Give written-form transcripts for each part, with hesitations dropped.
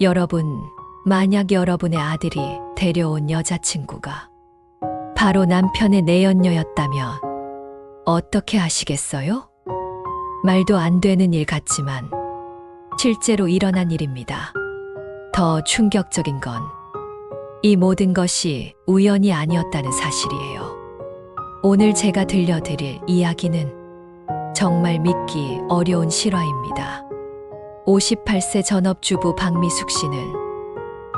여러분, 만약 여러분의 아들이 데려온 여자친구가 바로 남편의 내연녀였다면 어떻게 하시겠어요? 말도 안 되는 일 같지만 실제로 일어난 일입니다. 더 충격적인 건 이 모든 것이 우연이 아니었다는 사실이에요. 오늘 제가 들려드릴 이야기는 정말 믿기 어려운 실화입니다. 58세 전업주부 박미숙 씨는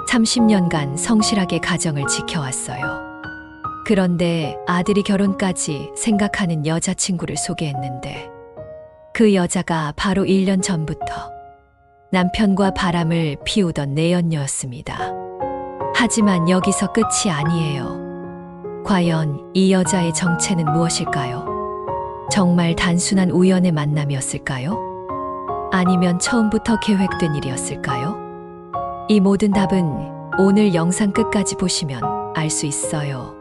30년간 성실하게 가정을 지켜왔어요. 그런데 아들이 결혼까지 생각하는 여자친구를 소개했는데 그 여자가 바로 1년 전부터 남편과 바람을 피우던 내연녀였습니다. 하지만 여기서 끝이 아니에요. 과연 이 여자의 정체는 무엇일까요? 정말 단순한 우연의 만남이었을까요? 아니면 처음부터 계획된 일이었을까요? 이 모든 답은 오늘 영상 끝까지 보시면 알 수 있어요.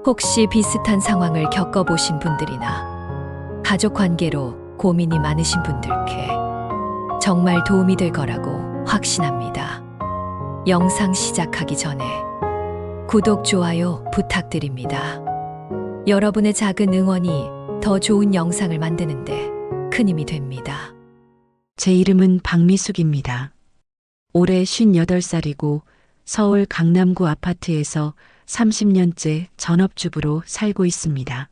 혹시 비슷한 상황을 겪어보신 분들이나 가족 관계로 고민이 많으신 분들께 정말 도움이 될 거라고 확신합니다. 영상 시작하기 전에 구독, 좋아요 부탁드립니다. 여러분의 작은 응원이 더 좋은 영상을 만드는데 큰 힘이 됩니다. 제 이름은 박미숙입니다. 올해 58살이고 서울 강남구 아파트에서 30년째 전업주부로 살고 있습니다.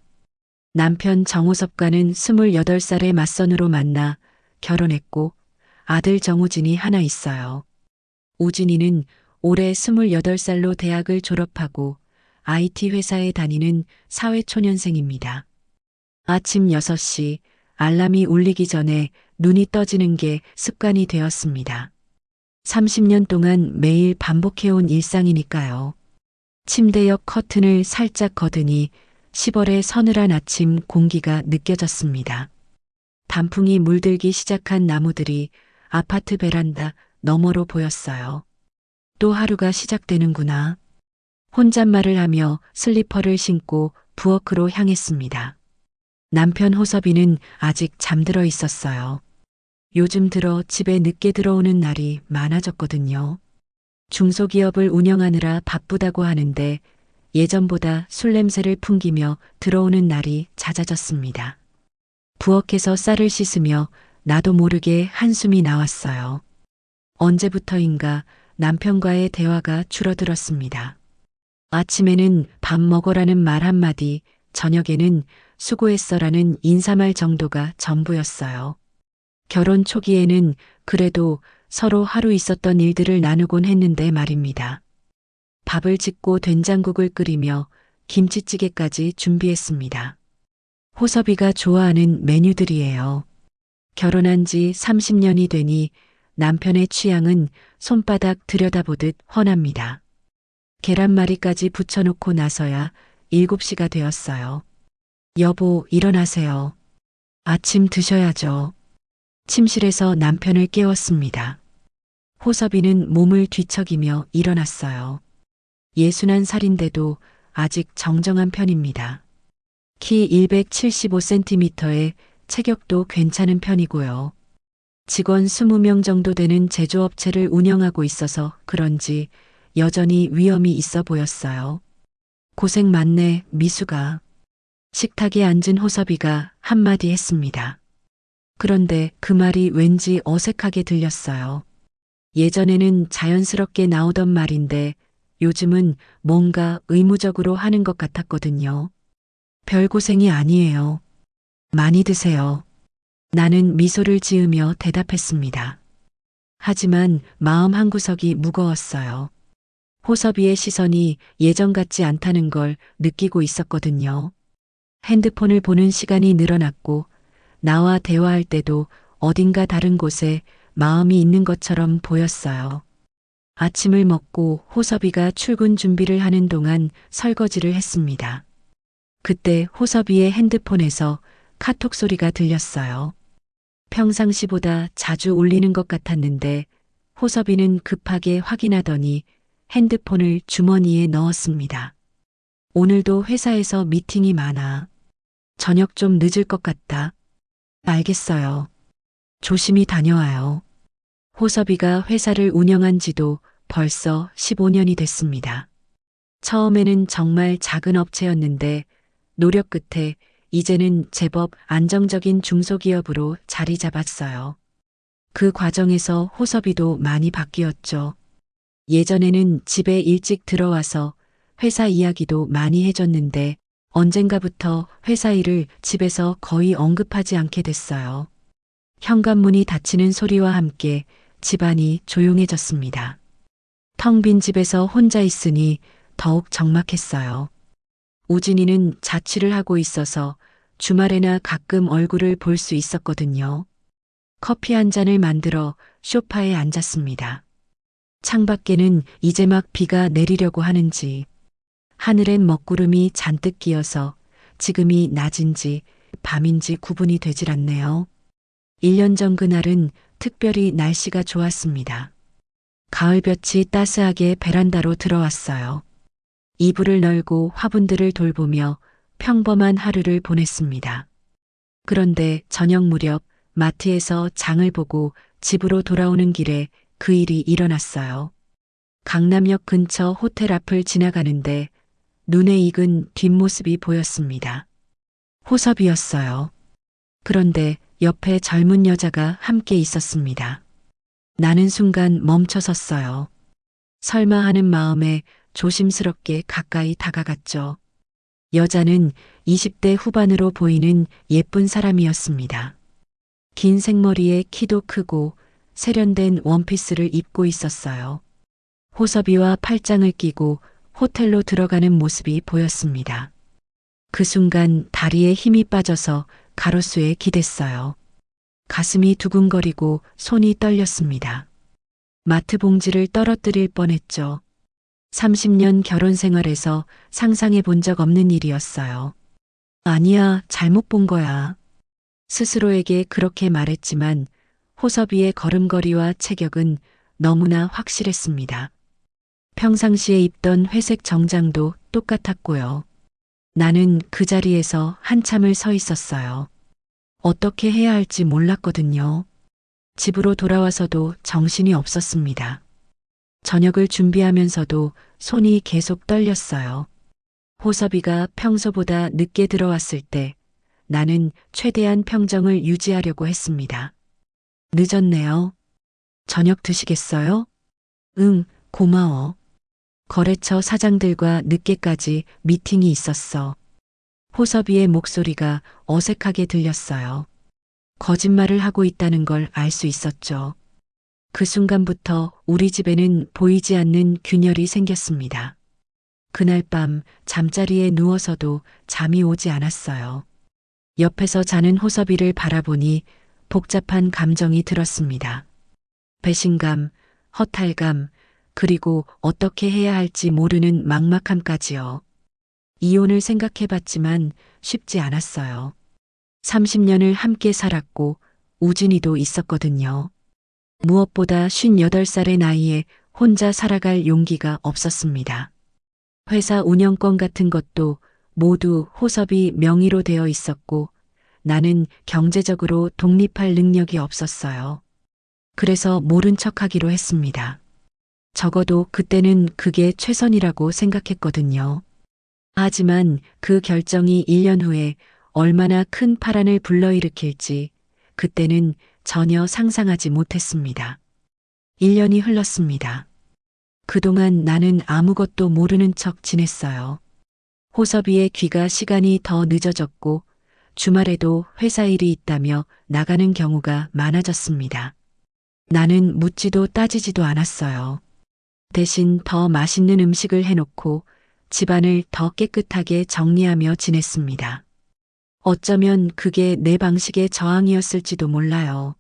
남편 정호섭과는 28살에 맞선으로 만나 결혼했고 아들 정우진이 하나 있어요. 우진이는 올해 28살로 대학을 졸업하고 IT 회사에 다니는 사회초년생입니다. 아침 6시 알람이 울리기 전에 눈이 떠지는 게 습관이 되었습니다. 30년 동안 매일 반복해온 일상이니까요. 침대 옆 커튼을 살짝 걷으니 10월의 서늘한 아침 공기가 느껴졌습니다. 단풍이 물들기 시작한 나무들이 아파트 베란다 너머로 보였어요. 또 하루가 시작되는구나. 혼잣말을 하며 슬리퍼를 신고 부엌으로 향했습니다. 남편 호섭이는 아직 잠들어 있었어요. 요즘 들어 집에 늦게 들어오는 날이 많아졌거든요. 중소기업을 운영하느라 바쁘다고 하는데 예전보다 술 냄새를 풍기며 들어오는 날이 잦아졌습니다. 부엌에서 쌀을 씻으며 나도 모르게 한숨이 나왔어요. 언제부터인가 남편과의 대화가 줄어들었습니다. 아침에는 밥 먹어라는 말 한마디, 저녁에는 수고했어라는 인사말 정도가 전부였어요. 결혼 초기에는 그래도 서로 하루 있었던 일들을 나누곤 했는데 말입니다. 밥을 짓고 된장국을 끓이며 김치찌개까지 준비했습니다. 호섭이가 좋아하는 메뉴들이에요. 결혼한 지 30년이 되니 남편의 취향은 손바닥 들여다보듯 훤합니다. 계란말이까지 부쳐놓고 나서야 7시가 되었어요. 여보, 일어나세요. 아침 드셔야죠. 침실에서 남편을 깨웠습니다. 호섭이는 몸을 뒤척이며 일어났어요. 61살인데도 아직 정정한 편입니다. 키 175cm에 체격도 괜찮은 편이고요. 직원 20명 정도 되는 제조업체를 운영하고 있어서 그런지 여전히 위엄이 있어 보였어요. 고생 많네, 미숙아. 식탁에 앉은 호섭이가 한마디 했습니다. 그런데 그 말이 왠지 어색하게 들렸어요. 예전에는 자연스럽게 나오던 말인데 요즘은 뭔가 의무적으로 하는 것 같았거든요. 별 고생이 아니에요. 많이 드세요. 나는 미소를 지으며 대답했습니다. 하지만 마음 한구석이 무거웠어요. 호섭이의 시선이 예전 같지 않다는 걸 느끼고 있었거든요. 핸드폰을 보는 시간이 늘어났고 나와 대화할 때도 어딘가 다른 곳에 마음이 있는 것처럼 보였어요. 아침을 먹고 호섭이가 출근 준비를 하는 동안 설거지를 했습니다. 그때 호섭이의 핸드폰에서 카톡 소리가 들렸어요. 평상시보다 자주 울리는 것 같았는데 호섭이는 급하게 확인하더니 핸드폰을 주머니에 넣었습니다. 오늘도 회사에서 미팅이 많아. 저녁 좀 늦을 것 같다. 알겠어요. 조심히 다녀와요. 호섭이가 회사를 운영한 지도 벌써 15년이 됐습니다. 처음에는 정말 작은 업체였는데 노력 끝에 이제는 제법 안정적인 중소기업으로 자리 잡았어요. 그 과정에서 호섭이도 많이 바뀌었죠. 예전에는 집에 일찍 들어와서 회사 이야기도 많이 해줬는데 언젠가부터 회사 일을 집에서 거의 언급하지 않게 됐어요. 현관문이 닫히는 소리와 함께 집안이 조용해졌습니다. 텅 빈 집에서 혼자 있으니 더욱 적막했어요. 우진이는 자취를 하고 있어서 주말에나 가끔 얼굴을 볼 수 있었거든요. 커피 한 잔을 만들어 소파에 앉았습니다. 창밖에는 이제 막 비가 내리려고 하는지 하늘엔 먹구름이 잔뜩 끼어서 지금이 낮인지 밤인지 구분이 되질 않네요. 1년 전 그날은 특별히 날씨가 좋았습니다. 가을볕이 따스하게 베란다로 들어왔어요. 이불을 널고 화분들을 돌보며 평범한 하루를 보냈습니다. 그런데 저녁 무렵 마트에서 장을 보고 집으로 돌아오는 길에 그 일이 일어났어요. 강남역 근처 호텔 앞을 지나가는데 눈에 익은 뒷모습이 보였습니다. 호섭이었어요. 그런데 옆에 젊은 여자가 함께 있었습니다. 나는 순간 멈춰섰어요. 설마 하는 마음에 조심스럽게 가까이 다가갔죠. 여자는 20대 후반으로 보이는 예쁜 사람이었습니다. 긴 생머리에 키도 크고 세련된 원피스를 입고 있었어요. 호섭이와 팔짱을 끼고 호텔로 들어가는 모습이 보였습니다. 그 순간 다리에 힘이 빠져서 가로수에 기댔어요. 가슴이 두근거리고 손이 떨렸습니다. 마트 봉지를 떨어뜨릴 뻔했죠. 30년 결혼 생활에서 상상해 본 적 없는 일이었어요. 아니야, 잘못 본 거야. 스스로에게 그렇게 말했지만 호섭이의 걸음걸이와 체격은 너무나 확실했습니다. 평상시에 입던 회색 정장도 똑같았고요. 나는 그 자리에서 한참을 서 있었어요. 어떻게 해야 할지 몰랐거든요. 집으로 돌아와서도 정신이 없었습니다. 저녁을 준비하면서도 손이 계속 떨렸어요. 호섭이가 평소보다 늦게 들어왔을 때 나는 최대한 평정을 유지하려고 했습니다. 늦었네요. 저녁 드시겠어요? 응, 고마워. 거래처 사장들과 늦게까지 미팅이 있었어. 호섭이의 목소리가 어색하게 들렸어요. 거짓말을 하고 있다는 걸 알 수 있었죠. 그 순간부터 우리 집에는 보이지 않는 균열이 생겼습니다. 그날 밤 잠자리에 누워서도 잠이 오지 않았어요. 옆에서 자는 호섭이를 바라보니 복잡한 감정이 들었습니다. 배신감, 허탈감, 그리고 어떻게 해야 할지 모르는 막막함까지요. 이혼을 생각해봤지만 쉽지 않았어요. 30년을 함께 살았고 우진이도 있었거든요. 무엇보다 58살의 나이에 혼자 살아갈 용기가 없었습니다. 회사 운영권 같은 것도 모두 호섭이 명의로 되어 있었고 나는 경제적으로 독립할 능력이 없었어요. 그래서 모른 척하기로 했습니다. 적어도 그때는 그게 최선이라고 생각했거든요. 하지만 그 결정이 1년 후에 얼마나 큰 파란을 불러일으킬지 그때는 전혀 상상하지 못했습니다. 1년이 흘렀습니다. 그동안 나는 아무것도 모르는 척 지냈어요. 호섭이의 귀가 시간이 더 늦어졌고 주말에도 회사 일이 있다며 나가는 경우가 많아졌습니다. 나는 묻지도 따지지도 않았어요. 대신 더 맛있는 음식을 해놓고 집안을 더 깨끗하게 정리하며 지냈습니다. 어쩌면 그게 내 방식의 저항이었을지도 몰라요.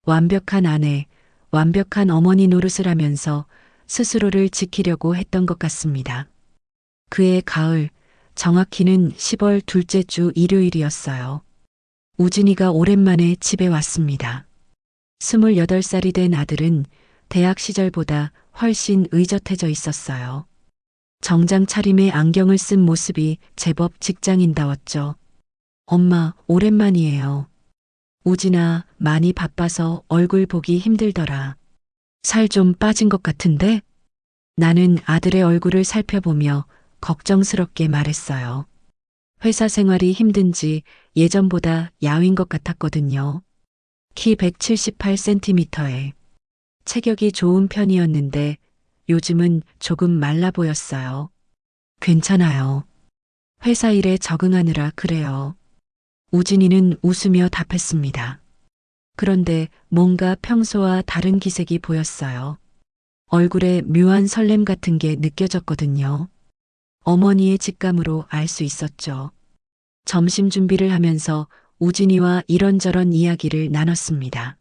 완벽한 아내, 완벽한 어머니 노릇을 하면서 스스로를 지키려고 했던 것 같습니다. 그해 가을, 정확히는 10월 둘째 주 일요일이었어요. 우진이가 오랜만에 집에 왔습니다. 28살이 된 아들은 대학 시절보다 훨씬 의젓해져 있었어요. 정장 차림에 안경을 쓴 모습이 제법 직장인다웠죠. 엄마, 오랜만이에요. 우진아, 많이 바빠서 얼굴 보기 힘들더라. 살 좀 빠진 것 같은데? 나는 아들의 얼굴을 살펴보며 걱정스럽게 말했어요. 회사 생활이 힘든지 예전보다 야윈 것 같았거든요. 키 178cm에 체격이 좋은 편이었는데 요즘은 조금 말라 보였어요. 괜찮아요. 회사 일에 적응하느라 그래요. 우진이는 웃으며 답했습니다. 그런데 뭔가 평소와 다른 기색이 보였어요. 얼굴에 묘한 설렘 같은 게 느껴졌거든요. 어머니의 직감으로 알 수 있었죠. 점심 준비를 하면서 우진이와 이런저런 이야기를 나눴습니다.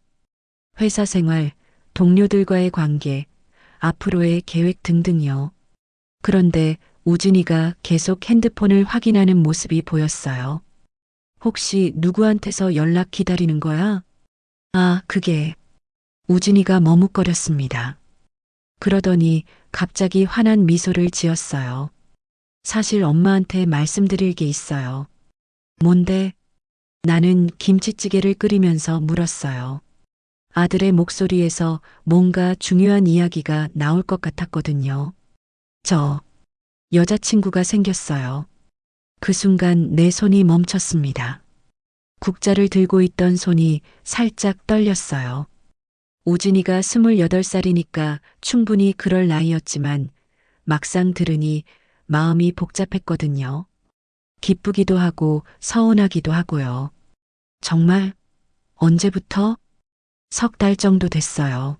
회사 생활, 동료들과의 관계, 앞으로의 계획 등등요. 그런데 우진이가 계속 핸드폰을 확인하는 모습이 보였어요. 혹시 누구한테서 연락 기다리는 거야? 아, 그게. 우진이가 머뭇거렸습니다. 그러더니 갑자기 환한 미소를 지었어요. 사실 엄마한테 말씀드릴 게 있어요. 뭔데? 나는 김치찌개를 끓이면서 물었어요. 아들의 목소리에서 뭔가 중요한 이야기가 나올 것 같았거든요. 저 여자친구가 생겼어요. 그 순간 내 손이 멈췄습니다. 국자를 들고 있던 손이 살짝 떨렸어요. 우진이가 28살이니까 충분히 그럴 나이였지만 막상 들으니 마음이 복잡했거든요. 기쁘기도 하고 서운하기도 하고요. 정말? 언제부터? 3달 정도 됐어요.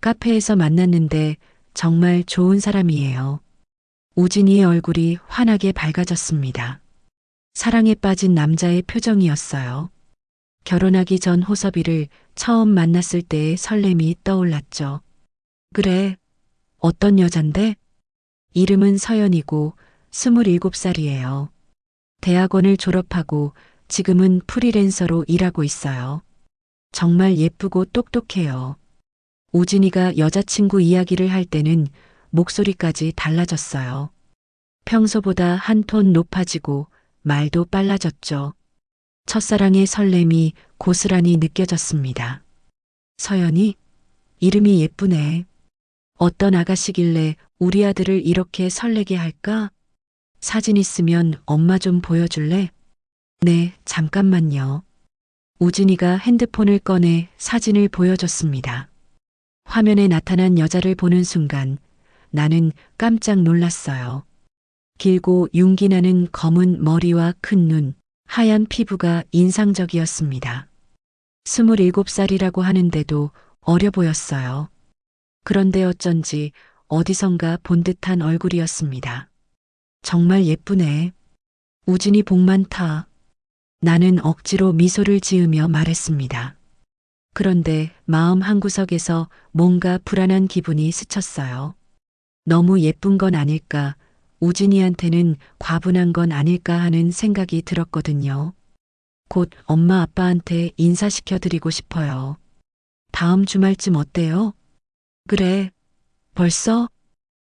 카페에서 만났는데 정말 좋은 사람이에요. 우진이의 얼굴이 환하게 밝아졌습니다. 사랑에 빠진 남자의 표정이었어요. 결혼하기 전 호섭이를 처음 만났을 때의 설렘이 떠올랐죠. 그래, 어떤 여잔데? 이름은 서연이고 27살이에요. 대학원을 졸업하고 지금은 프리랜서로 일하고 있어요. 정말 예쁘고 똑똑해요. 우진이가 여자친구 이야기를 할 때는 목소리까지 달라졌어요. 평소보다 한 톤 높아지고 말도 빨라졌죠. 첫사랑의 설렘이 고스란히 느껴졌습니다. 서연이? 이름이 예쁘네. 어떤 아가씨길래 우리 아들을 이렇게 설레게 할까? 사진 있으면 엄마 좀 보여줄래? 네, 잠깐만요. 우진이가 핸드폰을 꺼내 사진을 보여줬습니다. 화면에 나타난 여자를 보는 순간 나는 깜짝 놀랐어요. 길고 윤기 나는 검은 머리와 큰 눈, 하얀 피부가 인상적이었습니다. 27살이라고 하는데도 어려 보였어요. 그런데 어쩐지 어디선가 본 듯한 얼굴이었습니다. 정말 예쁘네. 우진이 복 많다. 나는 억지로 미소를 지으며 말했습니다. 그런데 마음 한구석에서 뭔가 불안한 기분이 스쳤어요. 너무 예쁜 건 아닐까, 우진이한테는 과분한 건 아닐까 하는 생각이 들었거든요. 곧 엄마 아빠한테 인사시켜 드리고 싶어요. 다음 주말쯤 어때요? 그래. 벌써?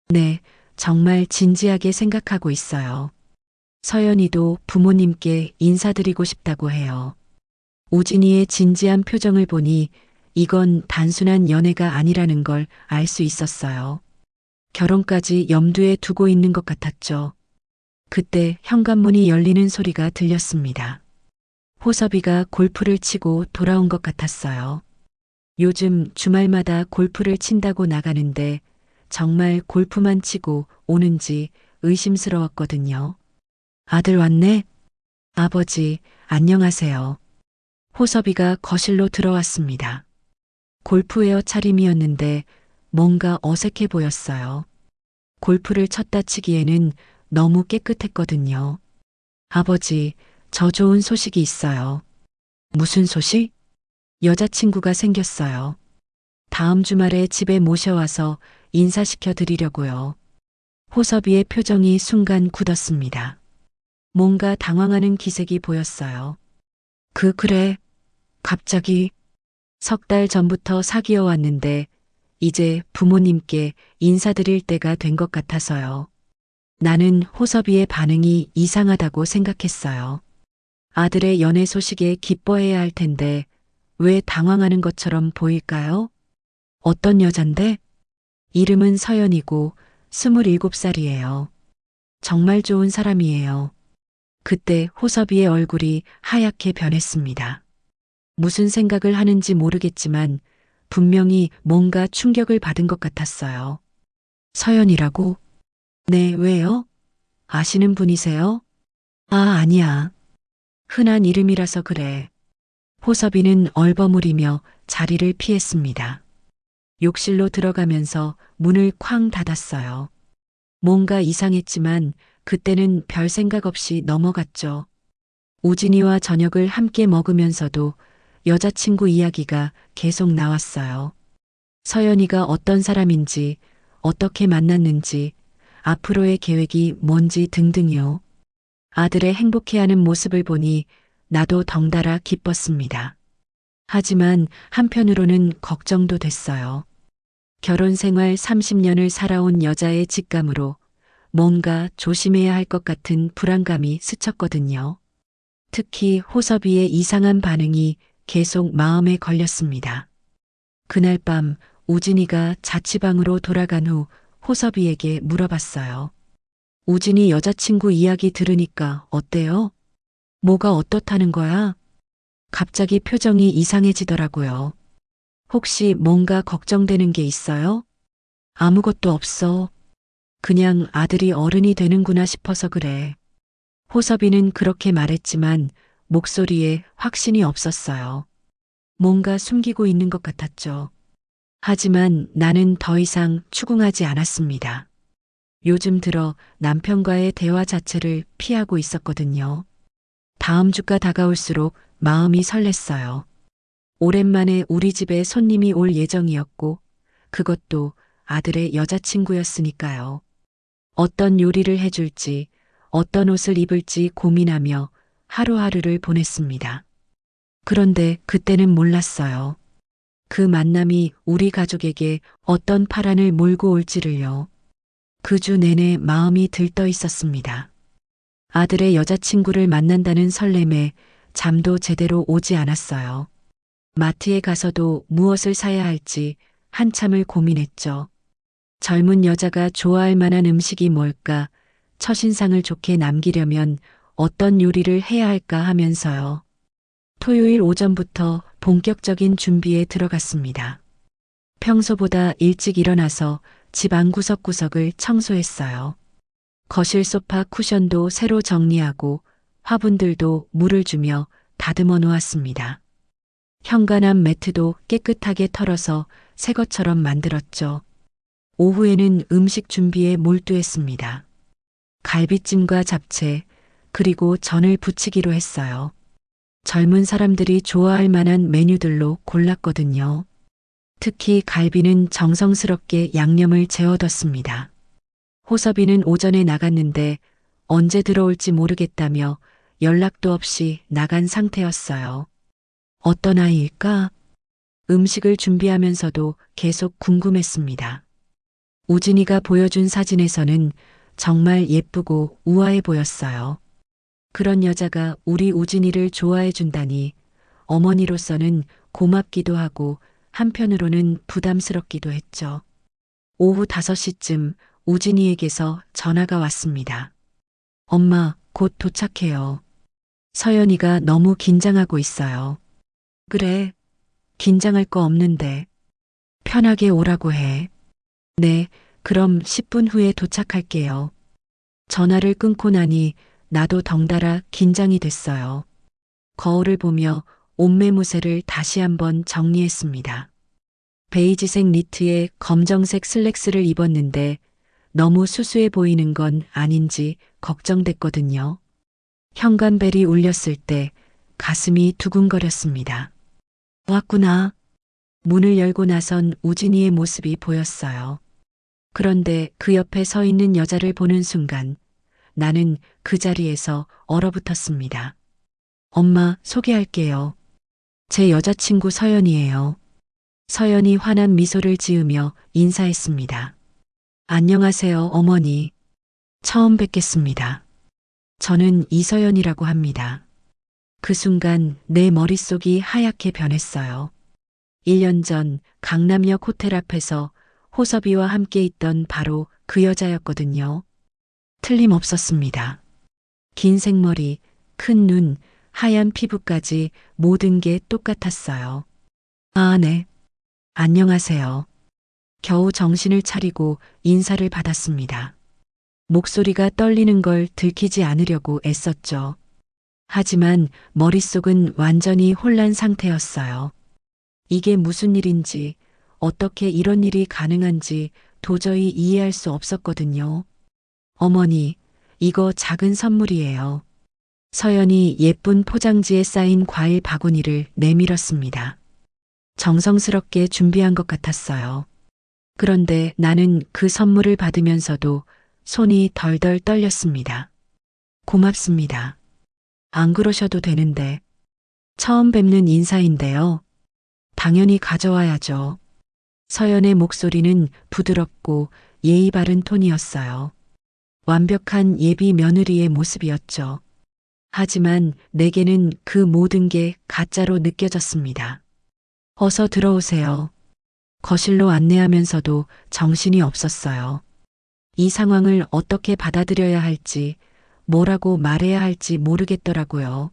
네, 정말 진지하게 생각하고 있어요. 서연이도 부모님께 인사드리고 싶다고 해요. 우진이의 진지한 표정을 보니 이건 단순한 연애가 아니라는 걸 알 수 있었어요. 결혼까지 염두에 두고 있는 것 같았죠. 그때 현관문이 열리는 소리가 들렸습니다. 호섭이가 골프를 치고 돌아온 것 같았어요. 요즘 주말마다 골프를 친다고 나가는데 정말 골프만 치고 오는지 의심스러웠거든요. 아들 왔네? 아버지, 안녕하세요. 호섭이가 거실로 들어왔습니다. 골프웨어 차림이었는데 뭔가 어색해 보였어요. 골프를 쳤다 치기에는 너무 깨끗했거든요. 아버지, 저 좋은 소식이 있어요. 무슨 소식? 여자친구가 생겼어요. 다음 주말에 집에 모셔와서 인사시켜 드리려고요. 호섭이의 표정이 순간 굳었습니다. 뭔가 당황하는 기색이 보였어요. 그래. 갑자기 3달 전부터 사귀어 왔는데 이제 부모님께 인사드릴 때가 된 것 같아서요. 나는 호섭이의 반응이 이상하다고 생각했어요. 아들의 연애 소식에 기뻐해야 할 텐데 왜 당황하는 것처럼 보일까요? 어떤 여잔데? 이름은 서연이고 27살이에요. 정말 좋은 사람이에요. 그때 호섭이의 얼굴이 하얗게 변했습니다. 무슨 생각을 하는지 모르겠지만 분명히 뭔가 충격을 받은 것 같았어요. 서연이라고? 네, 왜요? 아시는 분이세요? 아, 아니야. 흔한 이름이라서 그래. 호섭이는 얼버무리며 자리를 피했습니다. 욕실로 들어가면서 문을 쾅 닫았어요. 뭔가 이상했지만 그때는 별 생각 없이 넘어갔죠. 우진이와 저녁을 함께 먹으면서도 여자친구 이야기가 계속 나왔어요. 서연이가 어떤 사람인지, 어떻게 만났는지, 앞으로의 계획이 뭔지 등등이요. 아들의 행복해하는 모습을 보니 나도 덩달아 기뻤습니다. 하지만 한편으로는 걱정도 됐어요. 결혼 생활 30년을 살아온 여자의 직감으로 뭔가 조심해야 할 것 같은 불안감이 스쳤거든요. 특히 호섭이의 이상한 반응이 계속 마음에 걸렸습니다. 그날 밤 우진이가 자취방으로 돌아간 후 호섭이에게 물어봤어요. 우진이 여자친구 이야기 들으니까 어때요? 뭐가 어떻다는 거야? 갑자기 표정이 이상해지더라고요. 혹시 뭔가 걱정되는 게 있어요? 아무것도 없어. 그냥 아들이 어른이 되는구나 싶어서 그래. 호섭이는 그렇게 말했지만 목소리에 확신이 없었어요. 뭔가 숨기고 있는 것 같았죠. 하지만 나는 더 이상 추궁하지 않았습니다. 요즘 들어 남편과의 대화 자체를 피하고 있었거든요. 다음 주가 다가올수록 마음이 설렜어요. 오랜만에 우리 집에 손님이 올 예정이었고, 그것도 아들의 여자친구였으니까요. 어떤 요리를 해줄지, 어떤 옷을 입을지 고민하며 하루하루를 보냈습니다. 그런데 그때는 몰랐어요. 그 만남이 우리 가족에게 어떤 파란을 몰고 올지를요. 그 주 내내 마음이 들떠 있었습니다. 아들의 여자친구를 만난다는 설렘에 잠도 제대로 오지 않았어요. 마트에 가서도 무엇을 사야 할지 한참을 고민했죠. 젊은 여자가 좋아할 만한 음식이 뭘까, 첫인상을 좋게 남기려면 어떤 요리를 해야 할까 하면서요. 토요일 오전부터 본격적인 준비에 들어갔습니다. 평소보다 일찍 일어나서 집 안 구석구석을 청소했어요. 거실 소파 쿠션도 새로 정리하고 화분들도 물을 주며 다듬어 놓았습니다. 현관앞 매트도 깨끗하게 털어서 새 것처럼 만들었죠. 오후에는 음식 준비에 몰두했습니다. 갈비찜과 잡채, 그리고 전을 부치기로 했어요. 젊은 사람들이 좋아할 만한 메뉴들로 골랐거든요. 특히 갈비는 정성스럽게 양념을 재워뒀습니다. 호섭이는 오전에 나갔는데 언제 들어올지 모르겠다며 연락도 없이 나간 상태였어요. 어떤 아이일까? 음식을 준비하면서도 계속 궁금했습니다. 우진이가 보여준 사진에서는 정말 예쁘고 우아해 보였어요. 그런 여자가 우리 우진이를 좋아해 준다니 어머니로서는 고맙기도 하고 한편으로는 부담스럽기도 했죠. 오후 5시쯤 우진이에게서 전화가 왔습니다. 엄마, 곧 도착해요. 서연이가 너무 긴장하고 있어요. 그래, 긴장할 거 없는데. 편하게 오라고 해. 네, 그럼 10분 후에 도착할게요. 전화를 끊고 나니 나도 덩달아 긴장이 됐어요. 거울을 보며 옷매무새를 다시 한번 정리했습니다. 베이지색 니트에 검정색 슬랙스를 입었는데 너무 수수해 보이는 건 아닌지 걱정됐거든요. 현관벨이 울렸을 때 가슴이 두근거렸습니다. 왔구나. 문을 열고 나선 우진이의 모습이 보였어요. 그런데 그 옆에 서 있는 여자를 보는 순간 나는 그 자리에서 얼어붙었습니다. 엄마, 소개할게요. 제 여자친구 서연이에요. 서연이 환한 미소를 지으며 인사했습니다. 안녕하세요, 어머니. 처음 뵙겠습니다. 저는 이서연이라고 합니다. 그 순간 내 머릿속이 하얗게 변했어요. 1년 전 강남역 호텔 앞에서 호섭이와 함께 있던 바로 그 여자였거든요. 틀림없었습니다. 긴 생머리, 큰 눈, 하얀 피부까지 모든 게 똑같았어요. 아, 네. 안녕하세요. 겨우 정신을 차리고 인사를 받았습니다. 목소리가 떨리는 걸 들키지 않으려고 애썼죠. 하지만 머릿속은 완전히 혼란 상태였어요. 이게 무슨 일인지, 어떻게 이런 일이 가능한지 도저히 이해할 수 없었거든요. 어머니, 이거 작은 선물이에요. 서연이 예쁜 포장지에 쌓인 과일 바구니를 내밀었습니다. 정성스럽게 준비한 것 같았어요. 그런데 나는 그 선물을 받으면서도 손이 덜덜 떨렸습니다. 고맙습니다. 안 그러셔도 되는데. 처음 뵙는 인사인데요. 당연히 가져와야죠. 서연의 목소리는 부드럽고 예의 바른 톤이었어요. 완벽한 예비 며느리의 모습이었죠. 하지만 내게는 그 모든 게 가짜로 느껴졌습니다. 어서 들어오세요. 거실로 안내하면서도 정신이 없었어요. 이 상황을 어떻게 받아들여야 할지, 뭐라고 말해야 할지 모르겠더라고요.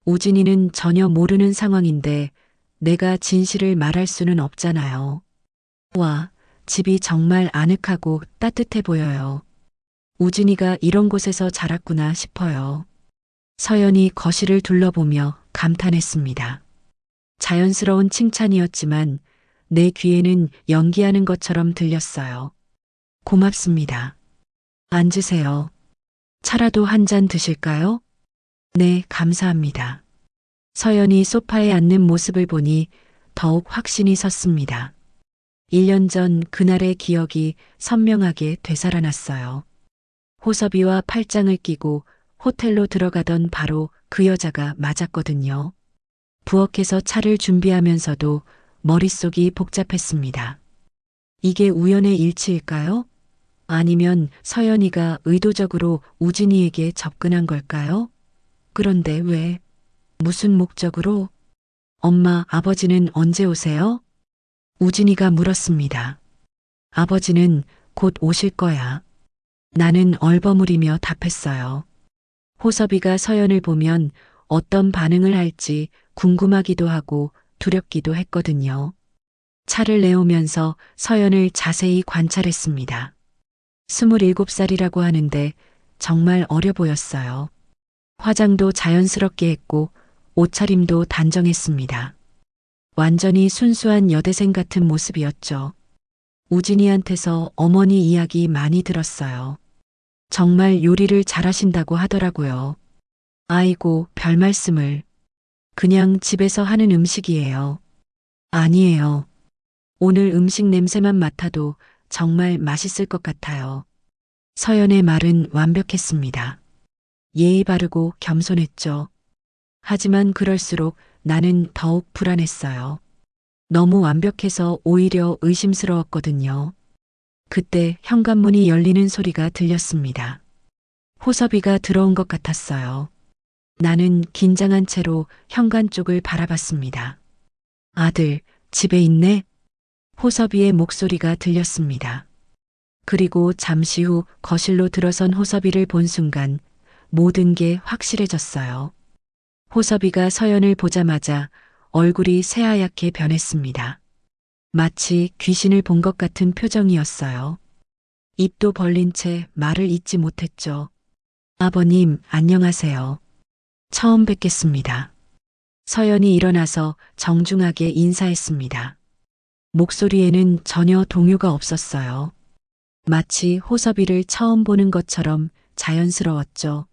우진이는 전혀 모르는 상황인데 내가 진실을 말할 수는 없잖아요. 와, 집이 정말 아늑하고 따뜻해 보여요. 우진이가 이런 곳에서 자랐구나 싶어요. 서연이 거실을 둘러보며 감탄했습니다. 자연스러운 칭찬이었지만 내 귀에는 연기하는 것처럼 들렸어요. 고맙습니다. 앉으세요. 차라도 한 잔 드실까요? 네, 감사합니다. 서연이 소파에 앉는 모습을 보니 더욱 확신이 섰습니다. 1년 전 그날의 기억이 선명하게 되살아났어요. 호섭이와 팔짱을 끼고 호텔로 들어가던 바로 그 여자가 맞았거든요. 부엌에서 차를 준비하면서도 머릿속이 복잡했습니다. 이게 우연의 일치일까요? 아니면 서연이가 의도적으로 우진이에게 접근한 걸까요? 그런데 왜? 무슨 목적으로? 엄마, 아버지는 언제 오세요? 우진이가 물었습니다. 아버지는 곧 오실 거야. 나는 얼버무리며 답했어요. 호섭이가 서연을 보면 어떤 반응을 할지 궁금하기도 하고 두렵기도 했거든요. 차를 내오면서 서연을 자세히 관찰했습니다. 27살이라고 하는데 정말 어려 보였어요. 화장도 자연스럽게 했고 옷차림도 단정했습니다. 완전히 순수한 여대생 같은 모습이었죠. 우진이한테서 어머니 이야기 많이 들었어요. 정말 요리를 잘하신다고 하더라고요. 아이고, 별 말씀을. 그냥 집에서 하는 음식이에요. 아니에요. 오늘 음식 냄새만 맡아도 정말 맛있을 것 같아요. 서연의 말은 완벽했습니다. 예의 바르고 겸손했죠. 하지만 그럴수록 나는 더욱 불안했어요. 너무 완벽해서 오히려 의심스러웠거든요. 그때 현관문이 열리는 소리가 들렸습니다. 호섭이가 들어온 것 같았어요. 나는 긴장한 채로 현관 쪽을 바라봤습니다. 아들, 집에 있네? 호섭이의 목소리가 들렸습니다. 그리고 잠시 후 거실로 들어선 호섭이를 본 순간 모든 게 확실해졌어요. 호섭이가 서연을 보자마자 얼굴이 새하얗게 변했습니다. 마치 귀신을 본 것 같은 표정이었어요. 입도 벌린 채 말을 잇지 못했죠. 아버님, 안녕하세요. 처음 뵙겠습니다. 서연이 일어나서 정중하게 인사했습니다. 목소리에는 전혀 동요가 없었어요. 마치 호섭이를 처음 보는 것처럼 자연스러웠죠.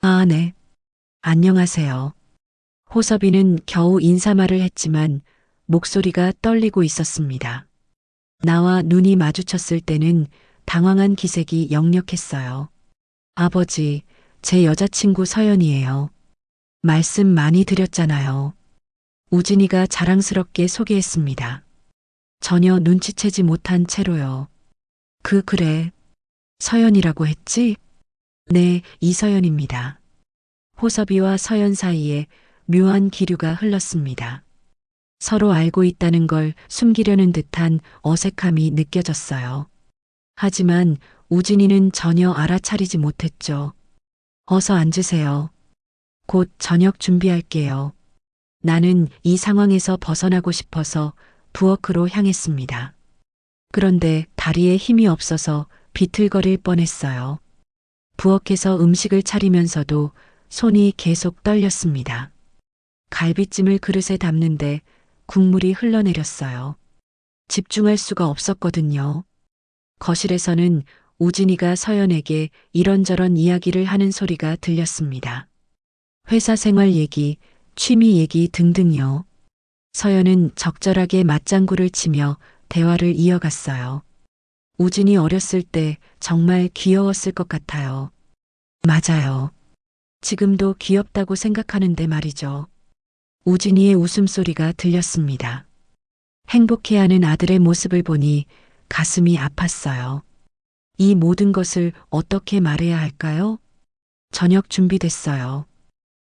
아, 네. 안녕하세요. 호섭이는 겨우 인사말을 했지만 목소리가 떨리고 있었습니다. 나와 눈이 마주쳤을 때는 당황한 기색이 역력했어요. 아버지, 제 여자친구 서연이에요. 말씀 많이 드렸잖아요. 우진이가 자랑스럽게 소개했습니다. 전혀 눈치채지 못한 채로요. 그래. 서연이라고 했지? 네, 이서연입니다. 호섭이와 서연 사이에 묘한 기류가 흘렀습니다. 서로 알고 있다는 걸 숨기려는 듯한 어색함이 느껴졌어요. 하지만 우진이는 전혀 알아차리지 못했죠. 어서 앉으세요. 곧 저녁 준비할게요. 나는 이 상황에서 벗어나고 싶어서 부엌으로 향했습니다. 그런데 다리에 힘이 없어서 비틀거릴 뻔했어요. 부엌에서 음식을 차리면서도 손이 계속 떨렸습니다. 갈비찜을 그릇에 담는데 국물이 흘러내렸어요. 집중할 수가 없었거든요. 거실에서는 우진이가 서연에게 이런저런 이야기를 하는 소리가 들렸습니다. 회사 생활 얘기, 취미 얘기 등등요. 서연은 적절하게 맞장구를 치며 대화를 이어갔어요. 우진이 어렸을 때 정말 귀여웠을 것 같아요. 맞아요. 지금도 귀엽다고 생각하는데 말이죠. 우진이의 웃음소리가 들렸습니다. 행복해하는 아들의 모습을 보니 가슴이 아팠어요. 이 모든 것을 어떻게 말해야 할까요? 저녁 준비됐어요.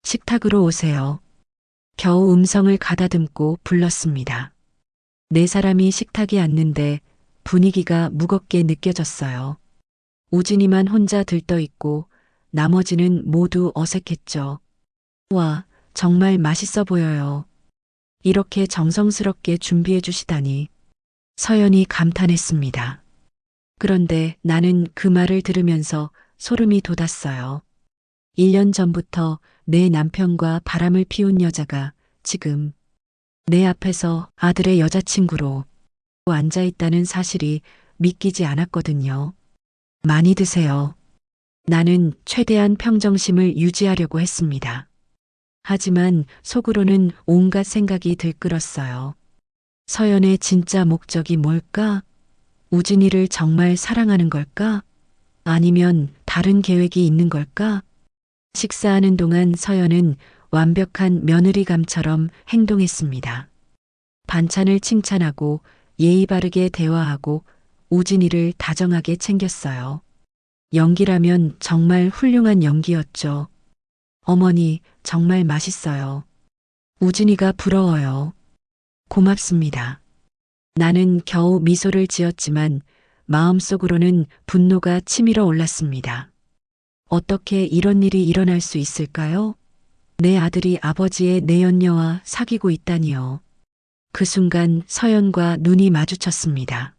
식탁으로 오세요. 겨우 음성을 가다듬고 불렀습니다. 네 사람이 식탁에 앉는데 분위기가 무겁게 느껴졌어요. 우진이만 혼자 들떠있고 나머지는 모두 어색했죠. 와, 정말 맛있어 보여요. 이렇게 정성스럽게 준비해 주시다니. 서연이 감탄했습니다. 그런데 나는 그 말을 들으면서 소름이 돋았어요. 1년 전부터 내 남편과 바람을 피운 여자가 지금 내 앞에서 아들의 여자친구로 앉아 있다는 사실이 믿기지 않았거든요. 많이 드세요. 나는 최대한 평정심을 유지하려고 했습니다. 하지만 속으로는 온갖 생각이 들끓었어요. 서연의 진짜 목적이 뭘까? 우진이를 정말 사랑하는 걸까? 아니면 다른 계획이 있는 걸까? 식사하는 동안 서연은 완벽한 며느리감처럼 행동했습니다. 반찬을 칭찬하고 예의 바르게 대화하고 우진이를 다정하게 챙겼어요. 연기라면 정말 훌륭한 연기였죠. 어머니, 정말 맛있어요. 우진이가 부러워요. 고맙습니다. 나는 겨우 미소를 지었지만 마음속으로는 분노가 치밀어 올랐습니다. 어떻게 이런 일이 일어날 수 있을까요? 내 아들이 아버지의 내연녀와 사귀고 있다니요. 그 순간 서연과 눈이 마주쳤습니다.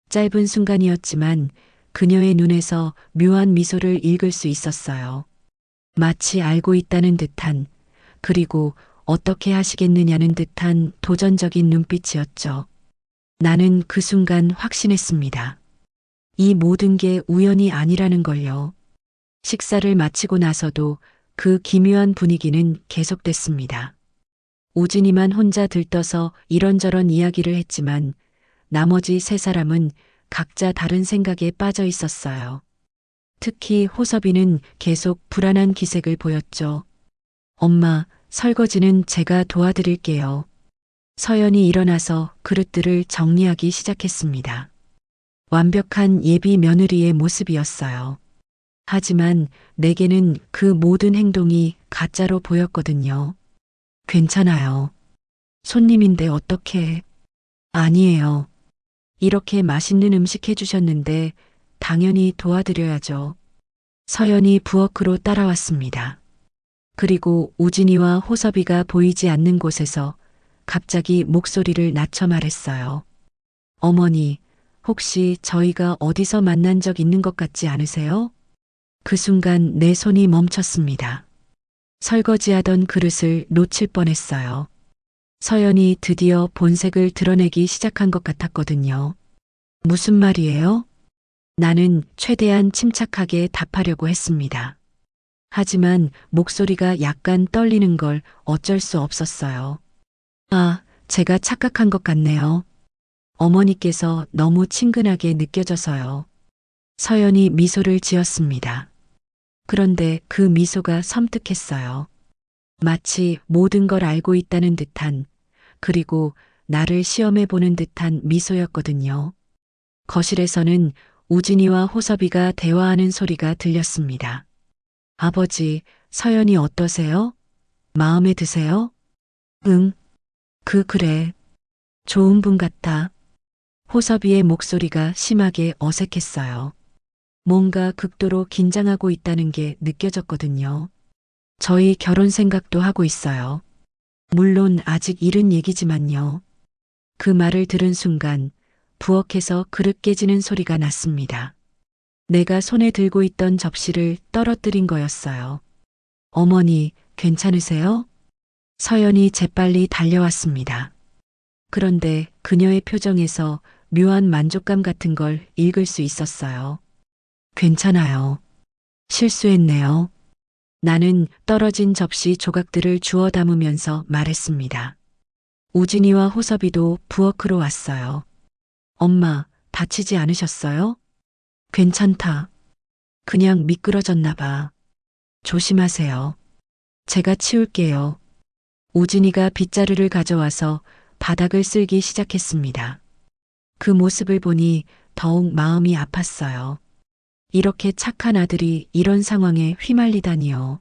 짧은 순간이었지만 그녀의 눈에서 묘한 미소를 읽을 수 있었어요. 마치 알고 있다는 듯한, 그리고 어떻게 하시겠느냐는 듯한 도전적인 눈빛이었죠. 나는 그 순간 확신했습니다. 이 모든 게 우연이 아니라는 걸요. 식사를 마치고 나서도 그 기묘한 분위기는 계속됐습니다. 우진이만 혼자 들떠서 이런저런 이야기를 했지만 나머지 세 사람은 각자 다른 생각에 빠져 있었어요. 특히 호섭이는 계속 불안한 기색을 보였죠. 엄마, 설거지는 제가 도와드릴게요. 서연이 일어나서 그릇들을 정리하기 시작했습니다. 완벽한 예비 며느리의 모습이었어요. 하지만 내게는 그 모든 행동이 가짜로 보였거든요. 괜찮아요. 손님인데 어떻게? 아니에요. 이렇게 맛있는 음식 해주셨는데 당연히 도와드려야죠. 서연이 부엌으로 따라왔습니다. 그리고 우진이와 호섭이가 보이지 않는 곳에서 갑자기 목소리를 낮춰 말했어요. 어머니, 혹시 저희가 어디서 만난 적 있는 것 같지 않으세요? 그 순간 내 손이 멈췄습니다. 설거지하던 그릇을 놓칠 뻔했어요. 서연이 드디어 본색을 드러내기 시작한 것 같았거든요. 무슨 말이에요? 나는 최대한 침착하게 답하려고 했습니다. 하지만 목소리가 약간 떨리는 걸 어쩔 수 없었어요. 아, 제가 착각한 것 같네요. 어머니께서 너무 친근하게 느껴져서요. 서연이 미소를 지었습니다. 그런데 그 미소가 섬뜩했어요. 마치 모든 걸 알고 있다는 듯한, 그리고 나를 시험해 보는 듯한 미소였거든요. 거실에서는 우진이와 호섭이가 대화하는 소리가 들렸습니다. 아버지, 서연이 어떠세요? 마음에 드세요? 응. 그래. 좋은 분 같아. 호섭이의 목소리가 심하게 어색했어요. 뭔가 극도로 긴장하고 있다는 게 느껴졌거든요. 저희 결혼 생각도 하고 있어요. 물론 아직 이른 얘기지만요. 그 말을 들은 순간 부엌에서 그릇 깨지는 소리가 났습니다. 내가 손에 들고 있던 접시를 떨어뜨린 거였어요. 어머니, 괜찮으세요? 서연이 재빨리 달려왔습니다. 그런데 그녀의 표정에서 묘한 만족감 같은 걸 읽을 수 있었어요. 괜찮아요. 실수했네요. 나는 떨어진 접시 조각들을 주워 담으면서 말했습니다. 우진이와 호섭이도 부엌으로 왔어요. 엄마, 다치지 않으셨어요? 괜찮다. 그냥 미끄러졌나 봐. 조심하세요. 제가 치울게요. 우진이가 빗자루를 가져와서 바닥을 쓸기 시작했습니다. 그 모습을 보니 더욱 마음이 아팠어요. 이렇게 착한 아들이 이런 상황에 휘말리다니요.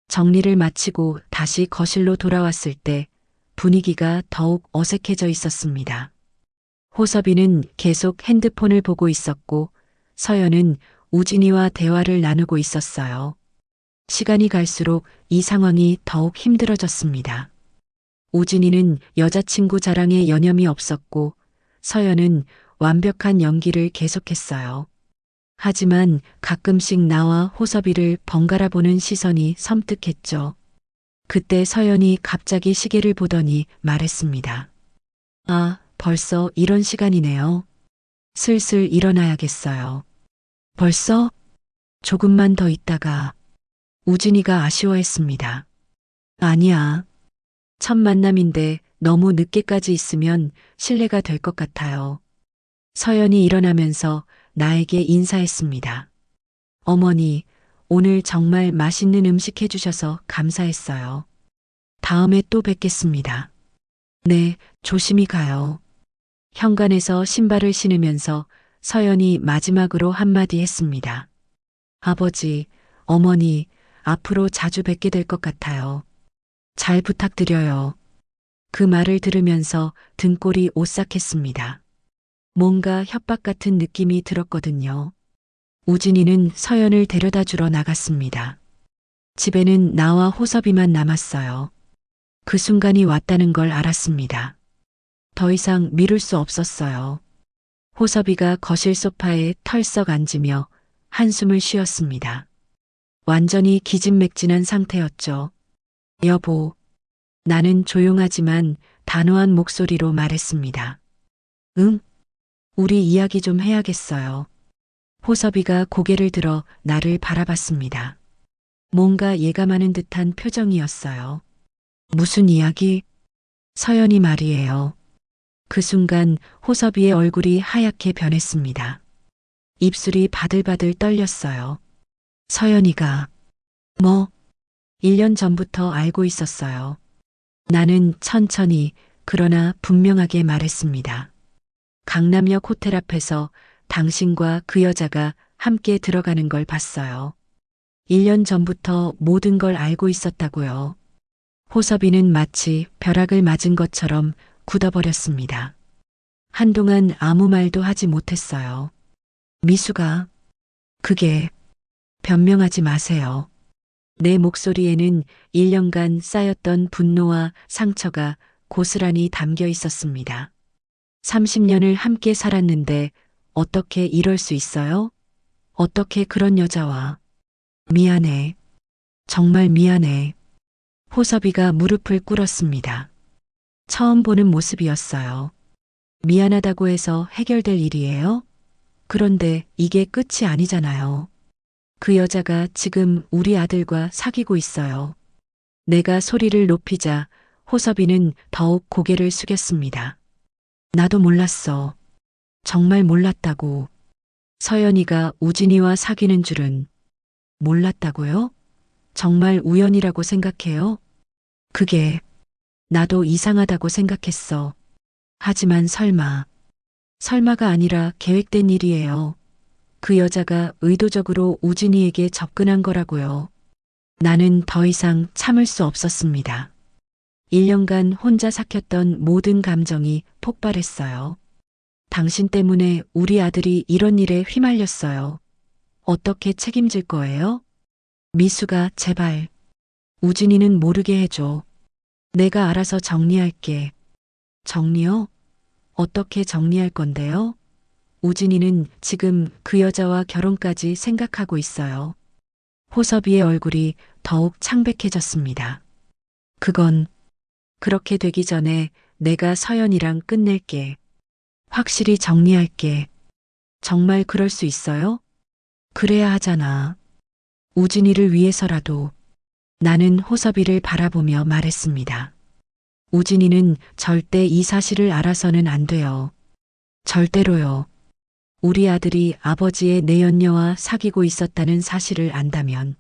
정리를 마치고 다시 거실로 돌아왔을 때 분위기가 더욱 어색해져 있었습니다. 호섭이는 계속 핸드폰을 보고 있었고 서연은 우진이와 대화를 나누고 있었어요. 시간이 갈수록 이 상황이 더욱 힘들어졌습니다. 우진이는 여자친구 자랑에 여념이 없었고 서연은 완벽한 연기를 계속했어요. 하지만 가끔씩 나와 호섭이를 번갈아 보는 시선이 섬뜩했죠. 그때 서연이 갑자기 시계를 보더니 말했습니다. 아, 벌써 이런 시간이네요. 슬슬 일어나야겠어요. 벌써? 조금만 더 있다가 우진이가 아쉬워했습니다. 아니야. 첫 만남인데 너무 늦게까지 있으면 실례가 될 것 같아요. 서연이 일어나면서 나에게 인사했습니다. 어머니, 오늘 정말 맛있는 음식 해주셔서 감사했어요. 다음에 또 뵙겠습니다. 네, 조심히 가요. 현관에서 신발을 신으면서 서연이 마지막으로 한마디 했습니다. 아버지, 어머니, 앞으로 자주 뵙게 될 것 같아요. 잘 부탁드려요. 그 말을 들으면서 등골이 오싹했습니다. 뭔가 협박 같은 느낌이 들었거든요. 우진이는 서연을 데려다 주러 나갔습니다. 집에는 나와 호섭이만 남았어요. 그 순간이 왔다는 걸 알았습니다. 더 이상 미룰 수 없었어요. 호섭이가 거실 소파에 털썩 앉으며 한숨을 쉬었습니다. 완전히 기진맥진한 상태였죠. 여보, 나는 조용하지만 단호한 목소리로 말했습니다. 응? 우리 이야기 좀 해야겠어요. 호섭이가 고개를 들어 나를 바라봤습니다. 뭔가 예감하는 듯한 표정이었어요. 무슨 이야기? 서연이 말이에요. 그 순간 호섭이의 얼굴이 하얗게 변했습니다. 입술이 바들바들 떨렸어요. 서연이가 1년 전부터 알고 있었어요. 나는 천천히 그러나 분명하게 말했습니다. 강남역 호텔 앞에서 당신과 그 여자가 함께 들어가는 걸 봤어요. 1년 전부터 모든 걸 알고 있었다고요. 호섭이는 마치 벼락을 맞은 것처럼 굳어버렸습니다. 한동안 아무 말도 하지 못했어요. 미수가, 그게, 변명하지 마세요. 내 목소리에는 1년간 쌓였던 분노와 상처가 고스란히 담겨 있었습니다. 30년을 함께 살았는데 어떻게 이럴 수 있어요? 어떻게 그런 여자와. 미안해. 정말 미안해. 호섭이가 무릎을 꿇었습니다. 처음 보는 모습이었어요. 미안하다고 해서 해결될 일이에요? 그런데 이게 끝이 아니잖아요. 그 여자가 지금 우리 아들과 사귀고 있어요. 내가 소리를 높이자 호섭이는 더욱 고개를 숙였습니다. 나도 몰랐어. 정말 몰랐다고. 서연이가 우진이와 사귀는 줄은. 몰랐다고요? 정말 우연이라고 생각해요? 그게 나도 이상하다고 생각했어. 하지만 설마가 아니라 계획된 일이에요. 그 여자가 의도적으로 우진이에게 접근한 거라고요. 나는 더 이상 참을 수 없었습니다. 1년간 혼자 삭혔던 모든 감정이 폭발했어요. 당신 때문에 우리 아들이 이런 일에 휘말렸어요. 어떻게 책임질 거예요? 미수가 제발. 우진이는 모르게 해줘. 내가 알아서 정리할게. 정리요? 어떻게 정리할 건데요? 우진이는 지금 그 여자와 결혼까지 생각하고 있어요. 호섭이의 얼굴이 더욱 창백해졌습니다. 그건 그렇게 되기 전에 내가 서연이랑 끝낼게. 확실히 정리할게. 정말 그럴 수 있어요? 그래야 하잖아. 우진이를 위해서라도. 나는 호섭이를 바라보며 말했습니다. 우진이는 절대 이 사실을 알아서는 안 돼요. 절대로요. 우리 아들이 아버지의 내연녀와 사귀고 있었다는 사실을 안다면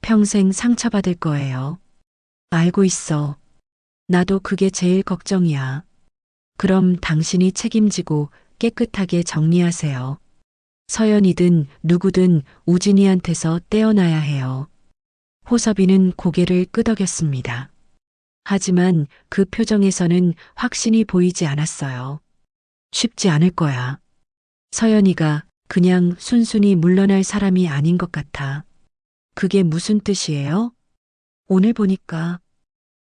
평생 상처받을 거예요. 알고 있어. 나도 그게 제일 걱정이야. 그럼 당신이 책임지고 깨끗하게 정리하세요. 서연이든 누구든 우진이한테서 떼어놔야 해요. 호섭이는 고개를 끄덕였습니다. 하지만 그 표정에서는 확신이 보이지 않았어요. 쉽지 않을 거야. 서연이가 그냥 순순히 물러날 사람이 아닌 것 같아. 그게 무슨 뜻이에요? 오늘 보니까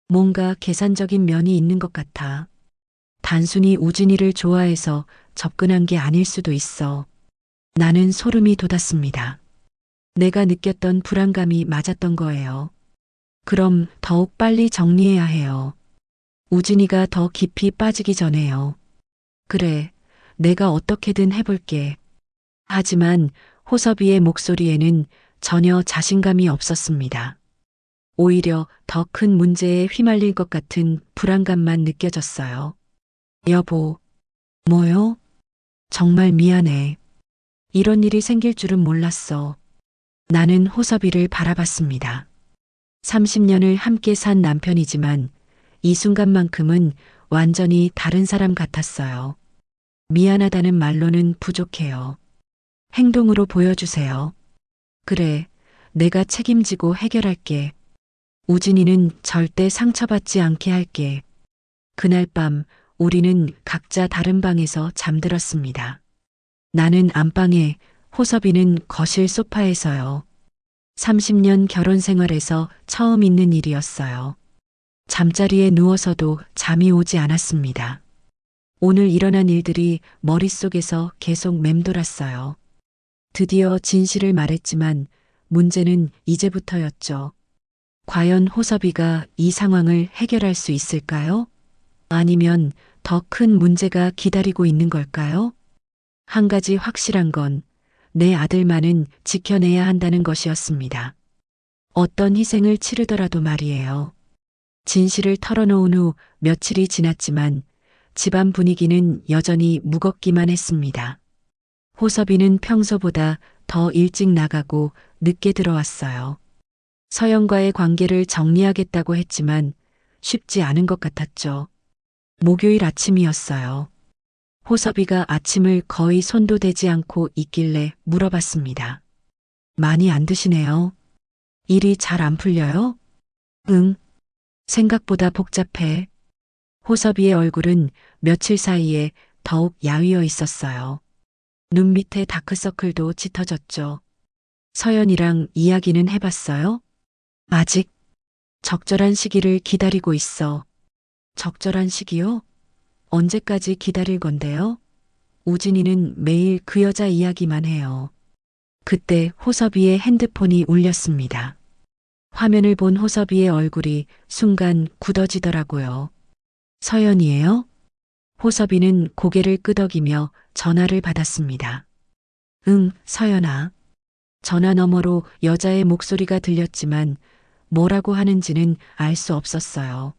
뭔가 계산적인 면이 있는 것 같아. 단순히 우진이를 좋아해서 접근한 게 아닐 수도 있어. 나는 소름이 돋았습니다. 내가 느꼈던 불안감이 맞았던 거예요. 그럼 더욱 빨리 정리해야 해요. 우진이가 더 깊이 빠지기 전에요. 그래, 내가 어떻게든 해볼게. 하지만 호섭이의 목소리에는 전혀 자신감이 없었습니다. 오히려 더 큰 문제에 휘말릴 것 같은 불안감만 느껴졌어요. 여보, 뭐요? 정말 미안해. 이런 일이 생길 줄은 몰랐어. 나는 호섭이를 바라봤습니다. 30년을 함께 산 남편이지만 이 순간만큼은 완전히 다른 사람 같았어요. 미안하다는 말로는 부족해요. 행동으로 보여주세요. 그래, 내가 책임지고 해결할게. 우진이는 절대 상처받지 않게 할게. 그날 밤 우리는 각자 다른 방에서 잠들었습니다. 나는 안방에, 호섭이는 거실 소파에서요. 30년 결혼 생활에서 처음 있는 일이었어요. 잠자리에 누워서도 잠이 오지 않았습니다. 오늘 일어난 일들이 머릿속에서 계속 맴돌았어요. 드디어 진실을 말했지만 문제는 이제부터였죠. 과연 호섭이가 이 상황을 해결할 수 있을까요? 아니면 더 큰 문제가 기다리고 있는 걸까요? 한 가지 확실한 건 내 아들만은 지켜내야 한다는 것이었습니다. 어떤 희생을 치르더라도 말이에요. 진실을 털어놓은 후 며칠이 지났지만 집안 분위기는 여전히 무겁기만 했습니다. 호섭이는 평소보다 더 일찍 나가고 늦게 들어왔어요. 서연과의 관계를 정리하겠다고 했지만 쉽지 않은 것 같았죠. 목요일 아침이었어요. 호섭이가 아침을 거의 손도 대지 않고 있길래 물어봤습니다. 많이 안 드시네요. 일이 잘 안 풀려요? 응. 생각보다 복잡해. 호섭이의 얼굴은 며칠 사이에 더욱 야위어 있었어요. 눈 밑에 다크서클도 짙어졌죠. 서연이랑 이야기는 해봤어요? 아직 적절한 시기를 기다리고 있어. 적절한 시기요? 언제까지 기다릴 건데요? 우진이는 매일 그 여자 이야기만 해요. 그때 호섭이의 핸드폰이 울렸습니다. 화면을 본 호섭이의 얼굴이 순간 굳어지더라고요. 서연이에요? 호섭이는 고개를 끄덕이며 전화를 받았습니다. 응, 서연아. 전화 너머로 여자의 목소리가 들렸지만 뭐라고 하는지는 알 수 없었어요.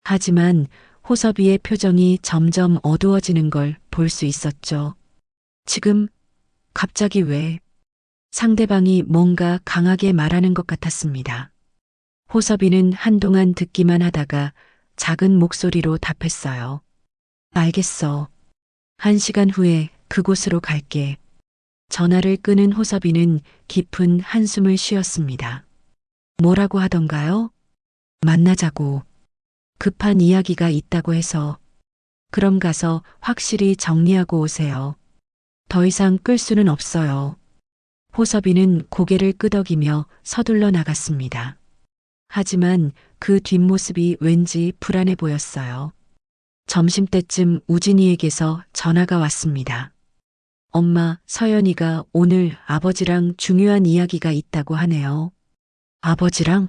하지만 호섭이의 표정이 점점 어두워지는 걸 볼 수 있었죠. 지금 갑자기 왜? 상대방이 뭔가 강하게 말하는 것 같았습니다. 호섭이는 한동안 듣기만 하다가 작은 목소리로 답했어요. 알겠어. 1시간 후에 그곳으로 갈게. 전화를 끄는 호섭이는 깊은 한숨을 쉬었습니다. 뭐라고 하던가요? 만나자고. 급한 이야기가 있다고 해서. 그럼 가서 확실히 정리하고 오세요. 더 이상 끌 수는 없어요. 호섭이는 고개를 끄덕이며 서둘러 나갔습니다. 하지만 그 뒷모습이 왠지 불안해 보였어요. 점심때쯤 우진이에게서 전화가 왔습니다. 엄마, 서연이가 오늘 아버지랑 중요한 이야기가 있다고 하네요. 아버지랑?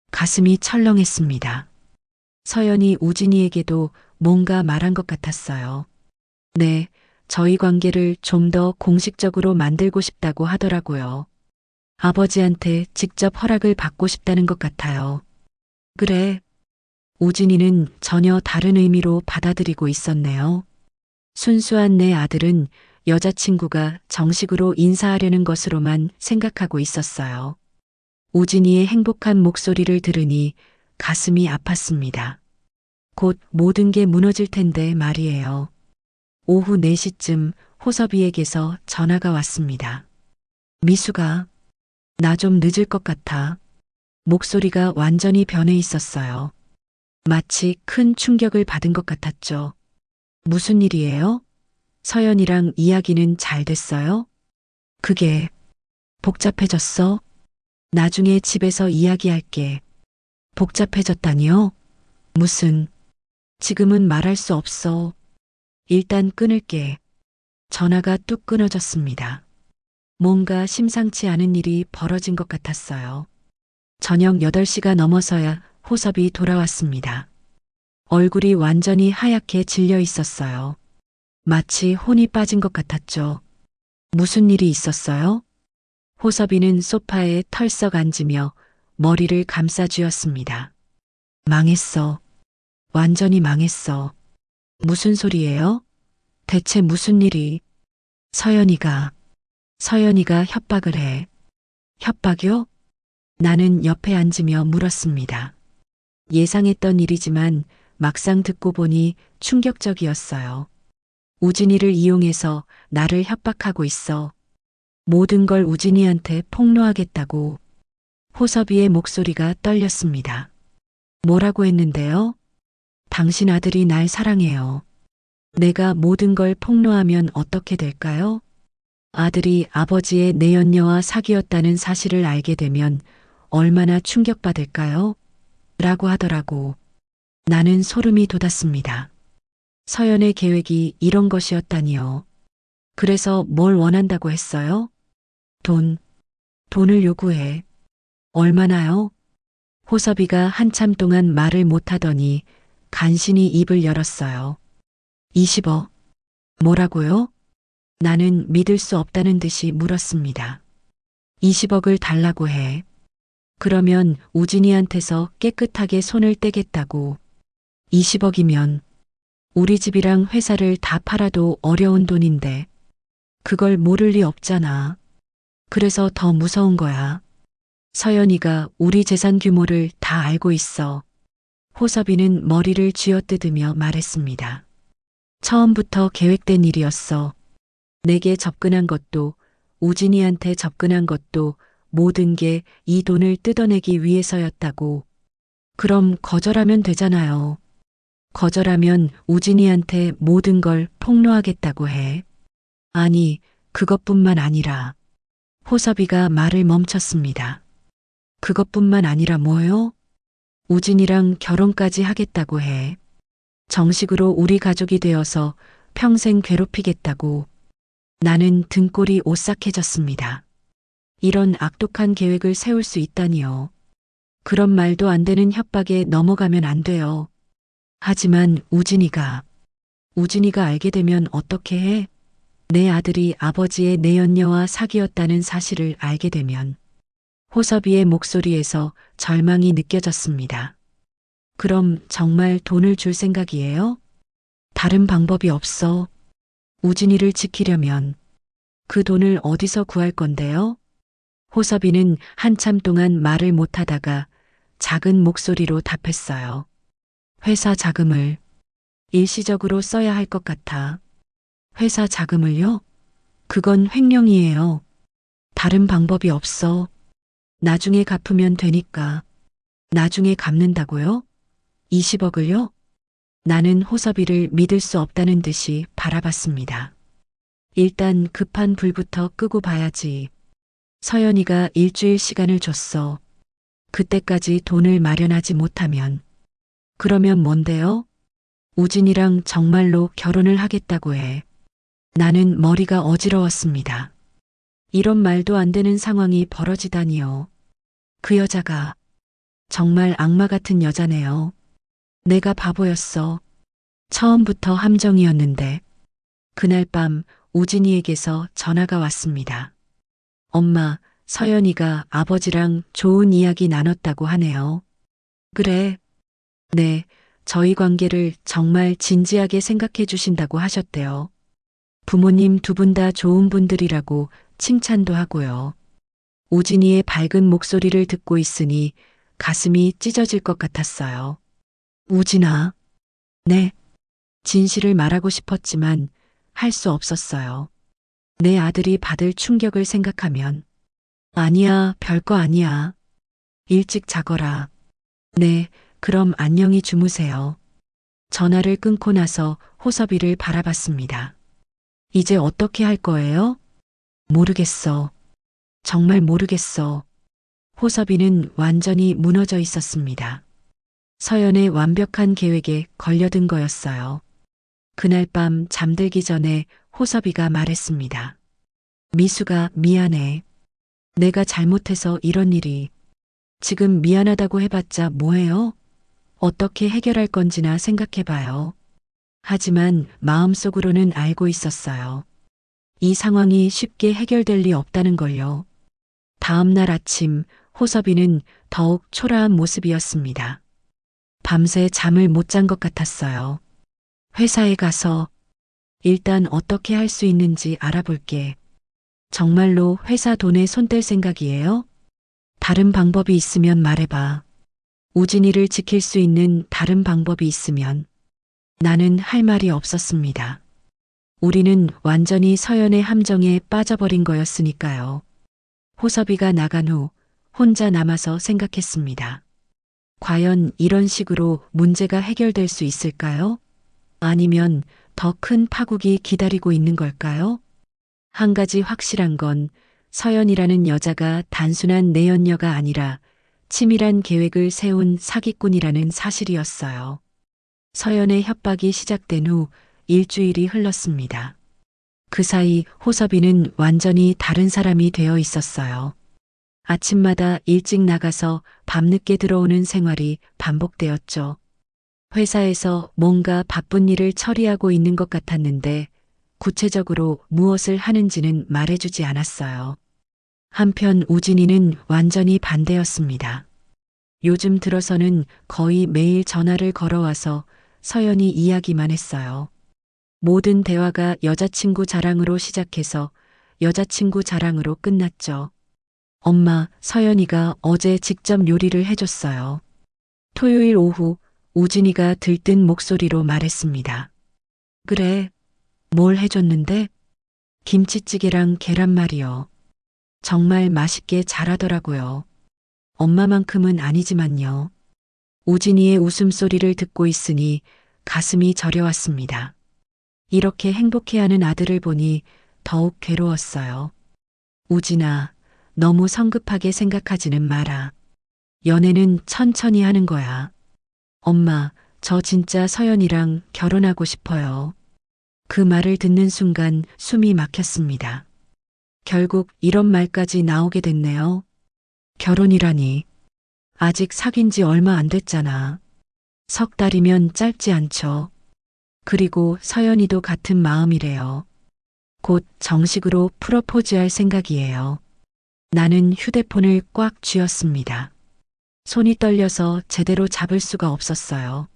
가슴이 철렁했습니다. 서연이 우진이에게도 뭔가 말한 것 같았어요. 네, 저희 관계를 좀 더 공식적으로 만들고 싶다고 하더라고요. 아버지한테 직접 허락을 받고 싶다는 것 같아요. 그래. 우진이는 전혀 다른 의미로 받아들이고 있었네요. 순수한 내 아들은 여자친구가 정식으로 인사하려는 것으로만 생각하고 있었어요. 우진이의 행복한 목소리를 들으니 가슴이 아팠습니다. 곧 모든 게 무너질 텐데 말이에요. 오후 4시쯤 호섭이에게서 전화가 왔습니다. 미수가, 나 좀 늦을 것 같아. 목소리가 완전히 변해 있었어요. 마치 큰 충격을 받은 것 같았죠. 무슨 일이에요? 서연이랑 이야기는 잘 됐어요? 그게 복잡해졌어? 나중에 집에서 이야기할게. 복잡해졌다니요? 무슨, 지금은 말할 수 없어. 일단 끊을게. 전화가 뚝 끊어졌습니다. 뭔가 심상치 않은 일이 벌어진 것 같았어요. 저녁 8시가 넘어서야 호섭이 돌아왔습니다. 얼굴이 완전히 하얗게 질려 있었어요. 마치 혼이 빠진 것 같았죠. 무슨 일이 있었어요? 호섭이는 소파에 털썩 앉으며 머리를 감싸 쥐었습니다. 망했어. 완전히 망했어. 무슨 소리예요? 대체 무슨 일이? 서연이가 협박을 해. 협박이요? 나는 옆에 앉으며 물었습니다. 예상했던 일이지만 막상 듣고 보니 충격적이었어요. 우진이를 이용해서 나를 협박하고 있어. 모든 걸 우진이한테 폭로하겠다고. 호섭이의 목소리가 떨렸습니다. 뭐라고 했는데요? 당신 아들이 날 사랑해요. 내가 모든 걸 폭로하면 어떻게 될까요? 아들이 아버지의 내연녀와 사귀었다는 사실을 알게 되면 얼마나 충격받을까요? 라고 하더라고. 나는 소름이 돋았습니다. 서연의 계획이 이런 것이었다니요. 그래서 뭘 원한다고 했어요? 돈을 요구해. 얼마나요? 호섭이가 한참 동안 말을 못하더니 간신히 입을 열었어요. 20억. 뭐라고요? 나는 믿을 수 없다는 듯이 물었습니다. 20억을 달라고 해. 그러면 우진이한테서 깨끗하게 손을 떼겠다고. 20억이면 우리 집이랑 회사를 다 팔아도 어려운 돈인데 그걸 모를 리 없잖아. 그래서 더 무서운 거야. 서연이가 우리 재산 규모를 다 알고 있어. 호섭이는 머리를 쥐어뜯으며 말했습니다. 처음부터 계획된 일이었어. 내게 접근한 것도 우진이한테 접근한 것도 모든 게 이 돈을 뜯어내기 위해서였다고. 그럼 거절하면 되잖아요. 거절하면 우진이한테 모든 걸 폭로하겠다고 해. 아니, 그것뿐만 아니라. 호섭이가 말을 멈췄습니다. 그것뿐만 아니라 뭐요? 우진이랑 결혼까지 하겠다고 해. 정식으로 우리 가족이 되어서 평생 괴롭히겠다고. 나는 등골이 오싹해졌습니다. 이런 악독한 계획을 세울 수 있다니요. 그런 말도 안 되는 협박에 넘어가면 안 돼요. 하지만 우진이가 알게 되면 어떻게 해? 내 아들이 아버지의 내연녀와 사귀었다는 사실을 알게 되면. 호섭이의 목소리에서 절망이 느껴졌습니다. 그럼 정말 돈을 줄 생각이에요? 다른 방법이 없어. 우진이를 지키려면 그 돈을 어디서 구할 건데요? 호섭이는 한참 동안 말을 못하다가 작은 목소리로 답했어요. 회사 자금을 일시적으로 써야 할 것 같아. 회사 자금을요? 그건 횡령이에요. 다른 방법이 없어. 나중에 갚으면 되니까. 나중에 갚는다고요? 20억을요? 나는 호섭이를 믿을 수 없다는 듯이 바라봤습니다. 일단 급한 불부터 끄고 봐야지. 서연이가 일주일 시간을 줬어. 그때까지 돈을 마련하지 못하면. 그러면 뭔데요? 우진이랑 정말로 결혼을 하겠다고 해. 나는 머리가 어지러웠습니다. 이런 말도 안 되는 상황이 벌어지다니요. 그 여자가 정말 악마 같은 여자네요. 내가 바보였어. 처음부터 함정이었는데. 그날 밤 우진이에게서 전화가 왔습니다. 엄마, 서연이가 아버지랑 좋은 이야기 나눴다고 하네요. 그래. 네, 저희 관계를 정말 진지하게 생각해 주신다고 하셨대요. 부모님 두 분 다 좋은 분들이라고 칭찬도 하고요. 우진이의 밝은 목소리를 듣고 있으니 가슴이 찢어질 것 같았어요. 우진아. 네. 진실을 말하고 싶었지만 할 수 없었어요. 내 아들이 받을 충격을 생각하면. 아니야, 별거 아니야. 일찍 자거라. 네, 그럼 안녕히 주무세요. 전화를 끊고 나서 호섭이를 바라봤습니다. 이제 어떻게 할 거예요? 모르겠어. 정말 모르겠어. 호섭이는 완전히 무너져 있었습니다. 서연의 완벽한 계획에 걸려든 거였어요. 그날 밤 잠들기 전에 호섭이가 말했습니다. 미수가 미안해. 내가 잘못해서 이런 일이. 지금 미안하다고 해봤자 뭐해요? 어떻게 해결할 건지나 생각해봐요. 하지만 마음속으로는 알고 있었어요. 이 상황이 쉽게 해결될 리 없다는 걸요. 다음 날 아침 호섭이는 더욱 초라한 모습이었습니다. 밤새 잠을 못 잔 것 같았어요. 회사에 가서 일단 어떻게 할 수 있는지 알아볼게. 정말로 회사 돈에 손 뗄 생각이에요? 다른 방법이 있으면 말해봐. 우진이를 지킬 수 있는 다른 방법이 있으면. 나는 할 말이 없었습니다. 우리는 완전히 서연의 함정에 빠져버린 거였으니까요. 호섭이가 나간 후 혼자 남아서 생각했습니다. 과연 이런 식으로 문제가 해결될 수 있을까요? 아니면 더 큰 파국이 기다리고 있는 걸까요? 한 가지 확실한 건 서연이라는 여자가 단순한 내연녀가 아니라 치밀한 계획을 세운 사기꾼이라는 사실이었어요. 서연의 협박이 시작된 후 일주일이 흘렀습니다. 그 사이 호섭이는 완전히 다른 사람이 되어 있었어요. 아침마다 일찍 나가서 밤늦게 들어오는 생활이 반복되었죠. 회사에서 뭔가 바쁜 일을 처리하고 있는 것 같았는데 구체적으로 무엇을 하는지는 말해주지 않았어요. 한편 우진이는 완전히 반대였습니다. 요즘 들어서는 거의 매일 전화를 걸어와서 서연이 이야기만 했어요. 모든 대화가 여자친구 자랑으로 시작해서 여자친구 자랑으로 끝났죠. 엄마, 서연이가 어제 직접 요리를 해줬어요. 토요일 오후 우진이가 들뜬 목소리로 말했습니다. 그래, 뭘 해줬는데? 김치찌개랑 계란말이요. 정말 맛있게 잘하더라고요. 엄마만큼은 아니지만요. 우진이의 웃음소리를 듣고 있으니 가슴이 저려왔습니다. 이렇게 행복해하는 아들을 보니 더욱 괴로웠어요. 우진아, 너무 성급하게 생각하지는 마라. 연애는 천천히 하는 거야. 엄마, 저 진짜 서연이랑 결혼하고 싶어요. 그 말을 듣는 순간 숨이 막혔습니다. 결국 이런 말까지 나오게 됐네요. 결혼이라니. 아직 사귄 지 얼마 안 됐잖아. 석 달이면 짧지 않죠. 그리고 서연이도 같은 마음이래요. 곧 정식으로 프로포즈할 생각이에요. 나는 휴대폰을 꽉 쥐었습니다. 손이 떨려서 제대로 잡을 수가 없었어요.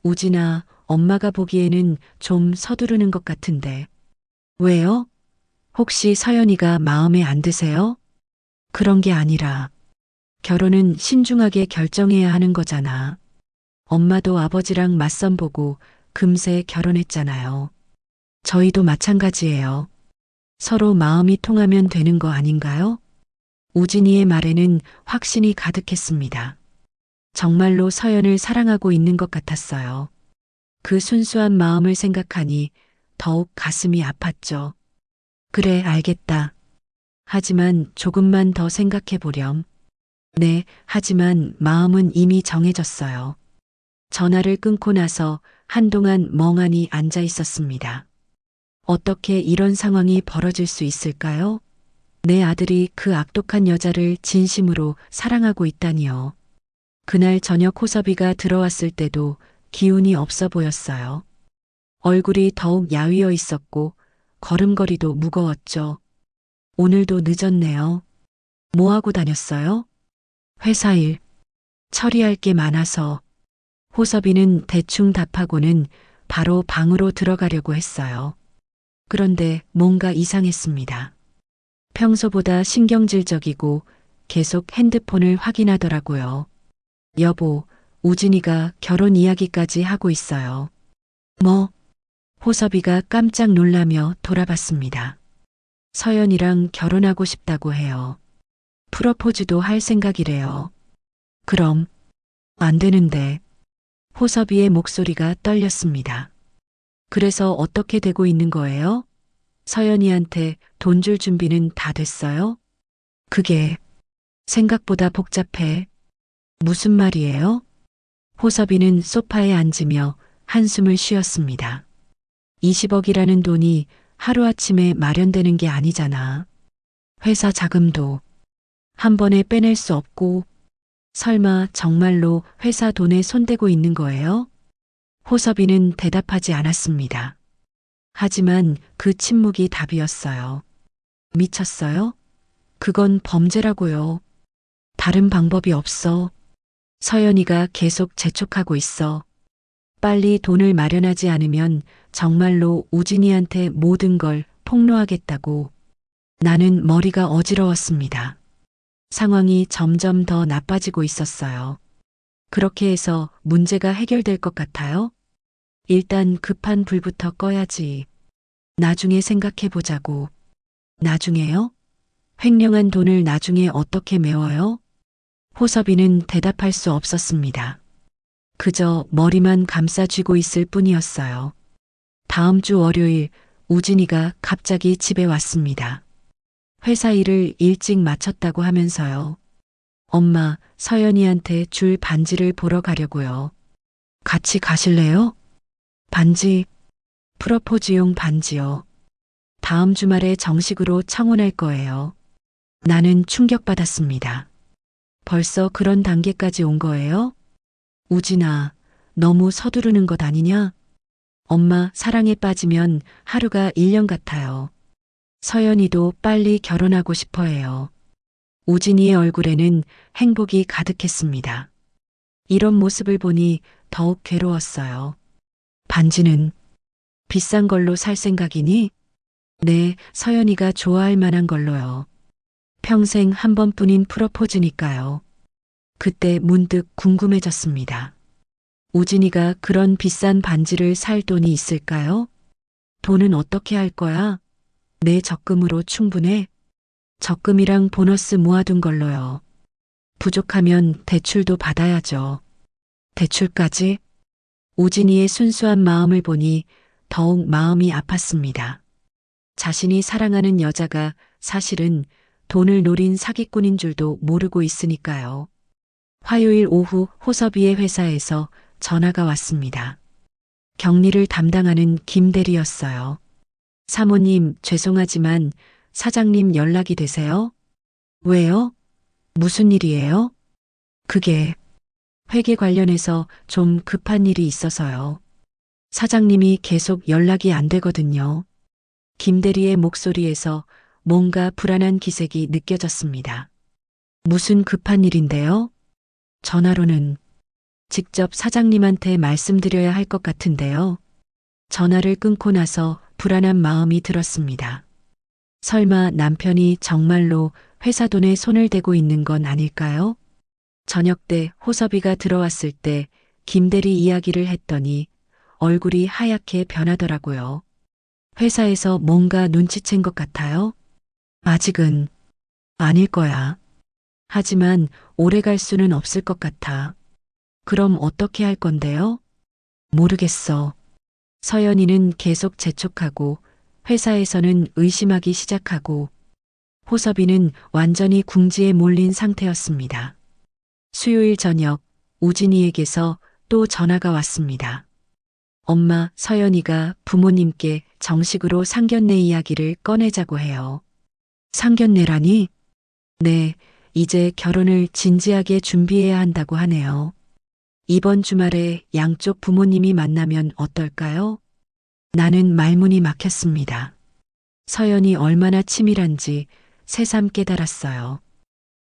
우진아, 엄마가 보기에는 좀 서두르는 것 같은데. 왜요? 혹시 서연이가 마음에 안 드세요? 그런 게 아니라 결혼은 신중하게 결정해야 하는 거잖아. 엄마도 아버지랑 맞선 보고 금세 결혼했잖아요. 저희도 마찬가지예요. 서로 마음이 통하면 되는 거 아닌가요? 우진이의 말에는 확신이 가득했습니다. 정말로 서연을 사랑하고 있는 것 같았어요. 그 순수한 마음을 생각하니 더욱 가슴이 아팠죠. 그래, 알겠다. 하지만 조금만 더 생각해 보렴. 네, 하지만 마음은 이미 정해졌어요. 전화를 끊고 나서 한동안 멍하니 앉아 있었습니다. 어떻게 이런 상황이 벌어질 수 있을까요? 내 아들이 그 악독한 여자를 진심으로 사랑하고 있다니요. 그날 저녁 호섭이가 들어왔을 때도 기운이 없어 보였어요. 얼굴이 더욱 야위어 있었고 걸음걸이도 무거웠죠. 오늘도 늦었네요. 뭐 하고 다녔어요? 회사 일. 처리할 게 많아서. 호섭이는 대충 답하고는 바로 방으로 들어가려고 했어요. 그런데 뭔가 이상했습니다. 평소보다 신경질적이고 계속 핸드폰을 확인하더라고요. 여보, 우진이가 결혼 이야기까지 하고 있어요. 뭐? 호섭이가 깜짝 놀라며 돌아봤습니다. 서연이랑 결혼하고 싶다고 해요. 프러포즈도 할 생각이래요. 그럼 안 되는데. 호섭이의 목소리가 떨렸습니다. 그래서 어떻게 되고 있는 거예요? 서연이한테 돈 줄 준비는 다 됐어요? 그게 생각보다 복잡해. 무슨 말이에요? 호섭이는 소파에 앉으며 한숨을 쉬었습니다. 20억이라는 돈이 하루아침에 마련되는 게 아니잖아. 회사 자금도 한 번에 빼낼 수 없고, 설마 정말로 회사 돈에 손대고 있는 거예요? 호섭이는 대답하지 않았습니다. 하지만 그 침묵이 답이었어요. 미쳤어요? 그건 범죄라고요. 다른 방법이 없어. 서연이가 계속 재촉하고 있어. 빨리 돈을 마련하지 않으면 정말로 우진이한테 모든 걸 폭로하겠다고. 나는 머리가 어지러웠습니다. 상황이 점점 더 나빠지고 있었어요. 그렇게 해서 문제가 해결될 것 같아요? 일단 급한 불부터 꺼야지. 나중에 생각해 보자고. 나중에요? 횡령한 돈을 나중에 어떻게 메워요? 호섭이는 대답할 수 없었습니다. 그저 머리만 감싸쥐고 있을 뿐이었어요. 다음 주 월요일 우진이가 갑자기 집에 왔습니다. 회사 일을 일찍 마쳤다고 하면서요. 엄마, 서연이한테 줄 반지를 보러 가려고요. 같이 가실래요? 반지, 프러포즈용 반지요. 다음 주말에 정식으로 청혼할 거예요. 나는 충격받았습니다. 벌써 그런 단계까지 온 거예요? 우진아, 너무 서두르는 것 아니냐? 엄마 사랑에 빠지면 하루가 1년 같아요. 서연이도 빨리 결혼하고 싶어 해요. 우진이의 얼굴에는 행복이 가득했습니다. 이런 모습을 보니 더욱 괴로웠어요. 반지는 비싼 걸로 살 생각이니? 네, 서연이가 좋아할 만한 걸로요. 평생 한 번뿐인 프로포즈니까요. 그때 문득 궁금해졌습니다. 우진이가 그런 비싼 반지를 살 돈이 있을까요? 돈은 어떻게 할 거야? 내 적금으로 충분해? 적금이랑 보너스 모아둔 걸로요. 부족하면 대출도 받아야죠. 대출까지? 우진이의 순수한 마음을 보니 더욱 마음이 아팠습니다. 자신이 사랑하는 여자가 사실은 돈을 노린 사기꾼인 줄도 모르고 있으니까요. 화요일 오후 호섭이의 회사에서 전화가 왔습니다. 격리를 담당하는 김 대리였어요. 사모님, 죄송하지만 사장님 연락이 되세요? 왜요? 무슨 일이에요? 그게 회계 관련해서 좀 급한 일이 있어서요. 사장님이 계속 연락이 안 되거든요. 김 대리의 목소리에서 뭔가 불안한 기색이 느껴졌습니다. 무슨 급한 일인데요? 전화로는 직접 사장님한테 말씀드려야 할 것 같은데요. 전화를 끊고 나서 불안한 마음이 들었습니다. 설마 남편이 정말로 회사 돈에 손을 대고 있는 건 아닐까요? 저녁 때 호섭이가 들어왔을 때 김대리 이야기를 했더니 얼굴이 하얗게 변하더라고요. 회사에서 뭔가 눈치챈 것 같아요? 아직은 아닐 거야. 하지만 오래 갈 수는 없을 것 같아. 그럼 어떻게 할 건데요? 모르겠어. 서연이는 계속 재촉하고 회사에서는 의심하기 시작하고 호섭이는 완전히 궁지에 몰린 상태였습니다. 수요일 저녁 우진이에게서 또 전화가 왔습니다. 엄마, 서연이가 부모님께 정식으로 상견례 이야기를 꺼내자고 해요. 상견례라니? 네, 이제 결혼을 진지하게 준비해야 한다고 하네요. 이번 주말에 양쪽 부모님이 만나면 어떨까요? 나는 말문이 막혔습니다. 서연이 얼마나 치밀한지 새삼 깨달았어요.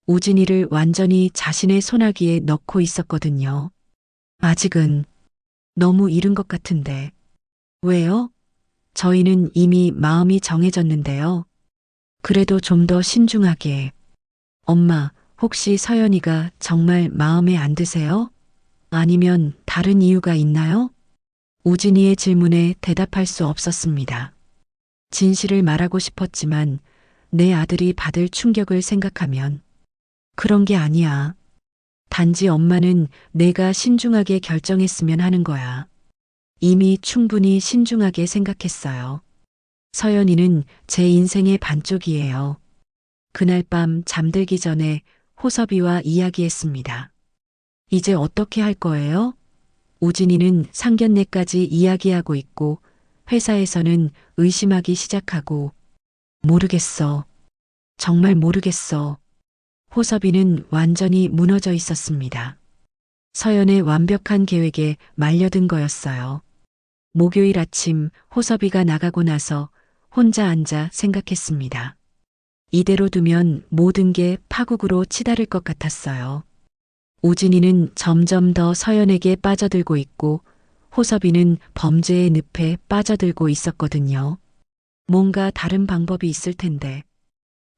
우진이를 완전히 자신의 손아귀에 넣고 있었거든요. 아직은 너무 이른 것 같은데. 왜요? 저희는 이미 마음이 정해졌는데요. 그래도 좀 더 신중하게. 엄마, 혹시 서연이가 정말 마음에 안 드세요? 아니면 다른 이유가 있나요? 우진이의 질문에 대답할 수 없었습니다. 진실을 말하고 싶었지만 내 아들이 받을 충격을 생각하면 그런 게 아니야. 단지 엄마는 내가 신중하게 결정했으면 하는 거야. 이미 충분히 신중하게 생각했어요. 서연이는 제 인생의 반쪽이에요. 그날 밤 잠들기 전에 호섭이와 이야기했습니다. 이제 어떻게 할 거예요? 우진이는 상견례까지 이야기하고 있고 회사에서는 의심하기 시작하고 모르겠어. 정말 모르겠어. 호섭이는 완전히 무너져 있었습니다. 서연의 완벽한 계획에 말려든 거였어요. 목요일 아침 호섭이가 나가고 나서 혼자 앉아 생각했습니다. 이대로 두면 모든 게 파국으로 치달을 것 같았어요. 우진이는 점점 더 서연에게 빠져들고 있고 호섭이는 범죄의 늪에 빠져들고 있었거든요. 뭔가 다른 방법이 있을 텐데.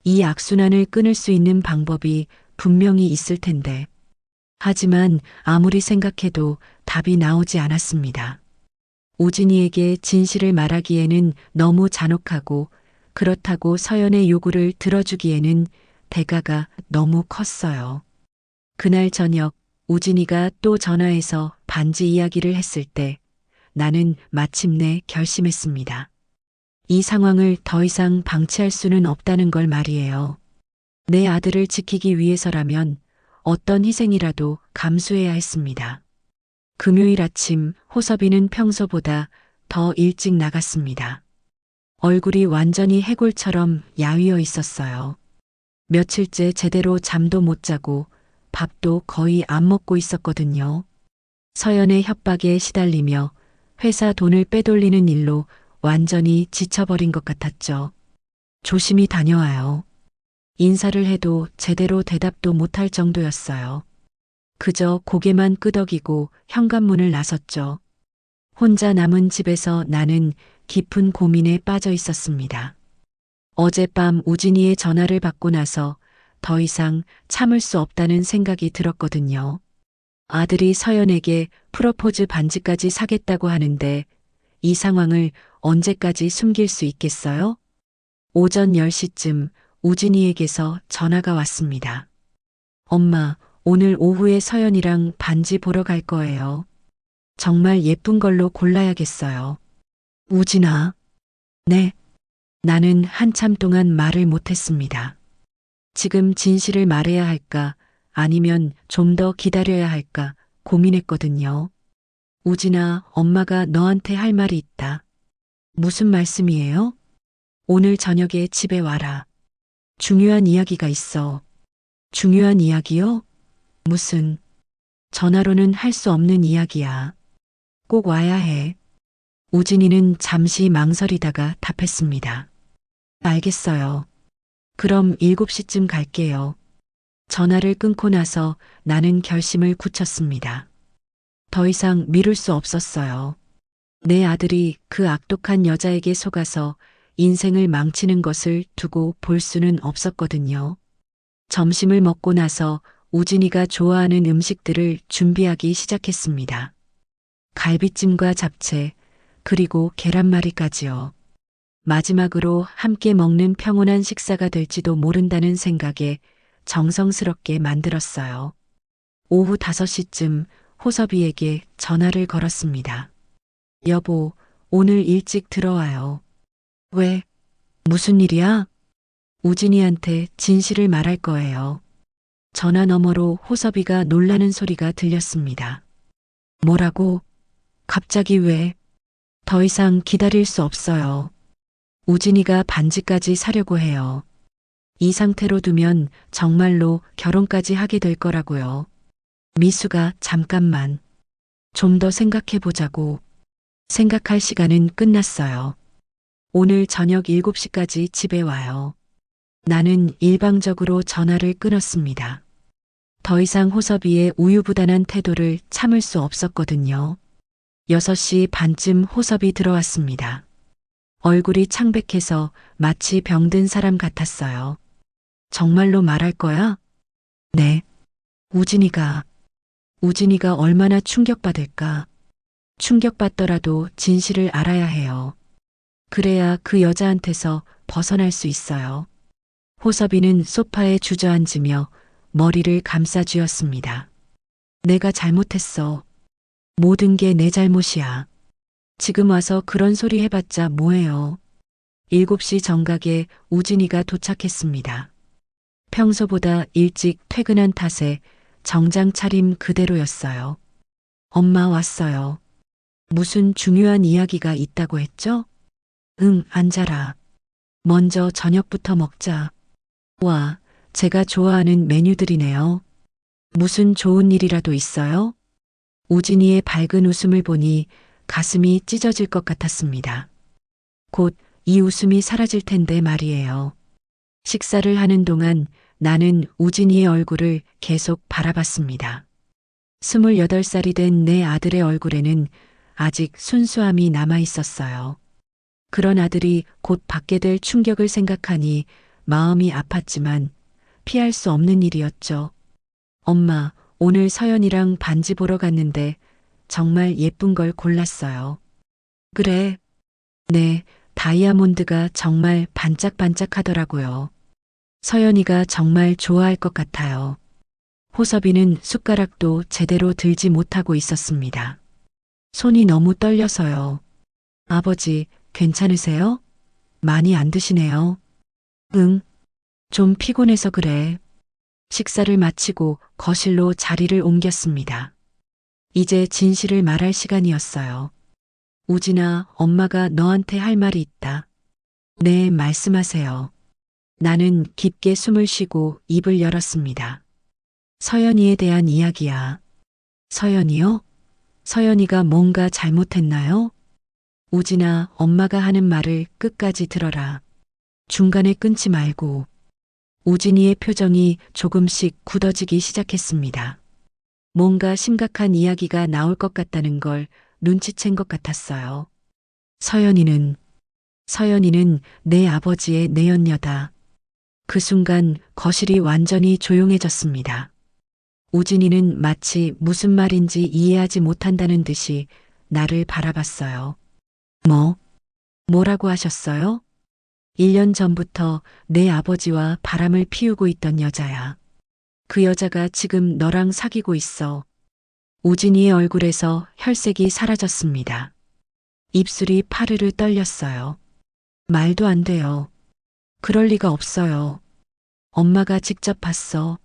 이 악순환을 끊을 수 있는 방법이 분명히 있을 텐데. 하지만 아무리 생각해도 답이 나오지 않았습니다. 우진이에게 진실을 말하기에는 너무 잔혹하고 그렇다고 서연의 요구를 들어주기에는 대가가 너무 컸어요. 그날 저녁 우진이가 또 전화해서 반지 이야기를 했을 때 나는 마침내 결심했습니다. 이 상황을 더 이상 방치할 수는 없다는 걸 말이에요. 내 아들을 지키기 위해서라면 어떤 희생이라도 감수해야 했습니다. 금요일 아침 호섭이는 평소보다 더 일찍 나갔습니다. 얼굴이 완전히 해골처럼 야위어 있었어요. 며칠째 제대로 잠도 못 자고 밥도 거의 안 먹고 있었거든요. 서연의 협박에 시달리며 회사 돈을 빼돌리는 일로 완전히 지쳐버린 것 같았죠. 조심히 다녀와요. 인사를 해도 제대로 대답도 못할 정도였어요. 그저 고개만 끄덕이고 현관문을 나섰죠. 혼자 남은 집에서 나는 깊은 고민에 빠져 있었습니다. 어젯밤 우진이의 전화를 받고 나서 더 이상 참을 수 없다는 생각이 들었거든요. 아들이 서연에게 프로포즈 반지까지 사겠다고 하는데 이 상황을 언제까지 숨길 수 있겠어요? 오전 10시쯤 우진이에게서 전화가 왔습니다. 엄마, 오늘 오후에 서연이랑 반지 보러 갈 거예요. 정말 예쁜 걸로 골라야겠어요. 우진아. 네. 나는 한참 동안 말을 못했습니다. 지금 진실을 말해야 할까 아니면 좀 더 기다려야 할까 고민했거든요. 우진아, 엄마가 너한테 할 말이 있다. 무슨 말씀이에요? 오늘 저녁에 집에 와라. 중요한 이야기가 있어. 중요한 이야기요? 무슨? 전화로는 할 수 없는 이야기야. 꼭 와야 해. 우진이는 잠시 망설이다가 답했습니다. 알겠어요. 그럼 7시쯤 갈게요. 전화를 끊고 나서 나는 결심을 굳혔습니다. 더 이상 미룰 수 없었어요. 내 아들이 그 악독한 여자에게 속아서 인생을 망치는 것을 두고 볼 수는 없었거든요. 점심을 먹고 나서 우진이가 좋아하는 음식들을 준비하기 시작했습니다. 갈비찜과 잡채, 그리고 계란말이까지요. 마지막으로 함께 먹는 평온한 식사가 될지도 모른다는 생각에 정성스럽게 만들었어요. 오후 5시쯤 호섭이에게 전화를 걸었습니다. 여보, 오늘 일찍 들어와요. 왜? 무슨 일이야? 우진이한테 진실을 말할 거예요. 전화 너머로 호섭이가 놀라는 소리가 들렸습니다. 뭐라고? 갑자기 왜? 더 이상 기다릴 수 없어요. 우진이가 반지까지 사려고 해요. 이 상태로 두면 정말로 결혼까지 하게 될 거라고요. 미수가 잠깐만. 좀 더 생각해 보자고. 생각할 시간은 끝났어요. 오늘 저녁 7시까지 집에 와요. 나는 일방적으로 전화를 끊었습니다. 더 이상 호섭이의 우유부단한 태도를 참을 수 없었거든요. 6시 반쯤 호섭이 들어왔습니다. 얼굴이 창백해서 마치 병든 사람 같았어요. 정말로 말할 거야? 네. 우진이가 얼마나 충격받을까? 충격받더라도 진실을 알아야 해요. 그래야 그 여자한테서 벗어날 수 있어요. 호섭이는 소파에 주저앉으며 머리를 감싸쥐었습니다. 내가 잘못했어. 모든 게 내 잘못이야. 지금 와서 그런 소리 해봤자 뭐해요. 7시 정각에 우진이가 도착했습니다. 평소보다 일찍 퇴근한 탓에 정장 차림 그대로였어요. 엄마 왔어요. 무슨 중요한 이야기가 있다고 했죠? 응, 앉아라. 먼저 저녁부터 먹자. 와, 제가 좋아하는 메뉴들이네요. 무슨 좋은 일이라도 있어요? 우진이의 밝은 웃음을 보니 가슴이 찢어질 것 같았습니다. 곧 이 웃음이 사라질 텐데 말이에요. 식사를 하는 동안 나는 우진이의 얼굴을 계속 바라봤습니다. 28살이 된 내 아들의 얼굴에는 아직 순수함이 남아 있었어요. 그런 아들이 곧 받게 될 충격을 생각하니 마음이 아팠지만 피할 수 없는 일이었죠. 엄마, 오늘 서연이랑 반지 보러 갔는데 정말 예쁜 걸 골랐어요. 그래? 네, 다이아몬드가 정말 반짝반짝하더라고요. 서연이가 정말 좋아할 것 같아요. 호섭이는 숟가락도 제대로 들지 못하고 있었습니다. 손이 너무 떨려서요. 아버지, 괜찮으세요? 많이 안 드시네요. 응, 좀 피곤해서 그래. 식사를 마치고 거실로 자리를 옮겼습니다. 이제 진실을 말할 시간이었어요. 우진아, 엄마가 너한테 할 말이 있다. 네, 말씀하세요. 나는 깊게 숨을 쉬고 입을 열었습니다. 서연이에 대한 이야기야. 서연이요? 서연이가 뭔가 잘못했나요? 우진아, 엄마가 하는 말을 끝까지 들어라. 중간에 끊지 말고. 우진이의 표정이 조금씩 굳어지기 시작했습니다. 뭔가 심각한 이야기가 나올 것 같다는 걸 눈치챈 것 같았어요. 서연이는 내 아버지의 내연녀다. 그 순간 거실이 완전히 조용해졌습니다. 우진이는 마치 무슨 말인지 이해하지 못한다는 듯이 나를 바라봤어요. 뭐라고 하셨어요? 1년 전부터 내 아버지와 바람을 피우고 있던 여자야. 그 여자가 지금 너랑 사귀고 있어. 우진이의 얼굴에서 혈색이 사라졌습니다. 입술이 파르르 떨렸어요. 말도 안 돼요. 그럴 리가 없어요. 엄마가 직접 봤어.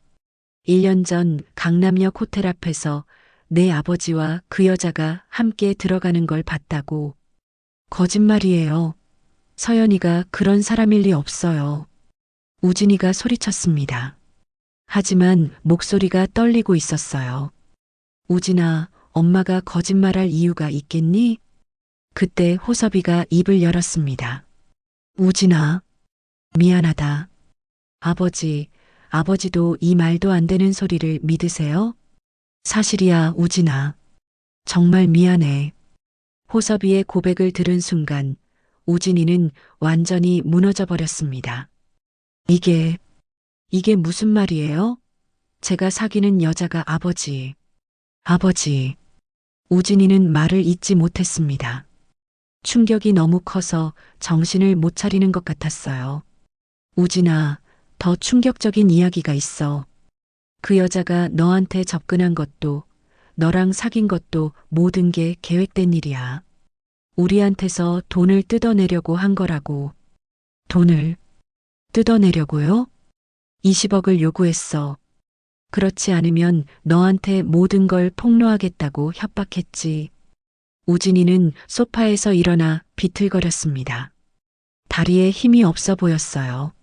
1년 전 강남역 호텔 앞에서 내 아버지와 그 여자가 함께 들어가는 걸 봤다고. 거짓말이에요. 서연이가 그런 사람일 리 없어요. 우진이가 소리쳤습니다. 하지만 목소리가 떨리고 있었어요. 우진아, 엄마가 거짓말할 이유가 있겠니? 그때 호섭이가 입을 열었습니다. 우진아, 미안하다. 아버지도 이 말도 안 되는 소리를 믿으세요? 사실이야, 우진아. 정말 미안해. 호섭이의 고백을 들은 순간 우진이는 완전히 무너져 버렸습니다. 이게 무슨 말이에요? 제가 사귀는 여자가 아버지. 우진이는 말을 잇지 못했습니다. 충격이 너무 커서 정신을 못 차리는 것 같았어요. 우진아, 더 충격적인 이야기가 있어. 그 여자가 너한테 접근한 것도 너랑 사귄 것도 모든 게 계획된 일이야. 우리한테서 돈을 뜯어내려고 한 거라고. 돈을 뜯어내려고요? 20억을 요구했어. 그렇지 않으면 너한테 모든 걸 폭로하겠다고 협박했지. 우진이는 소파에서 일어나 비틀거렸습니다. 다리에 힘이 없어 보였어요.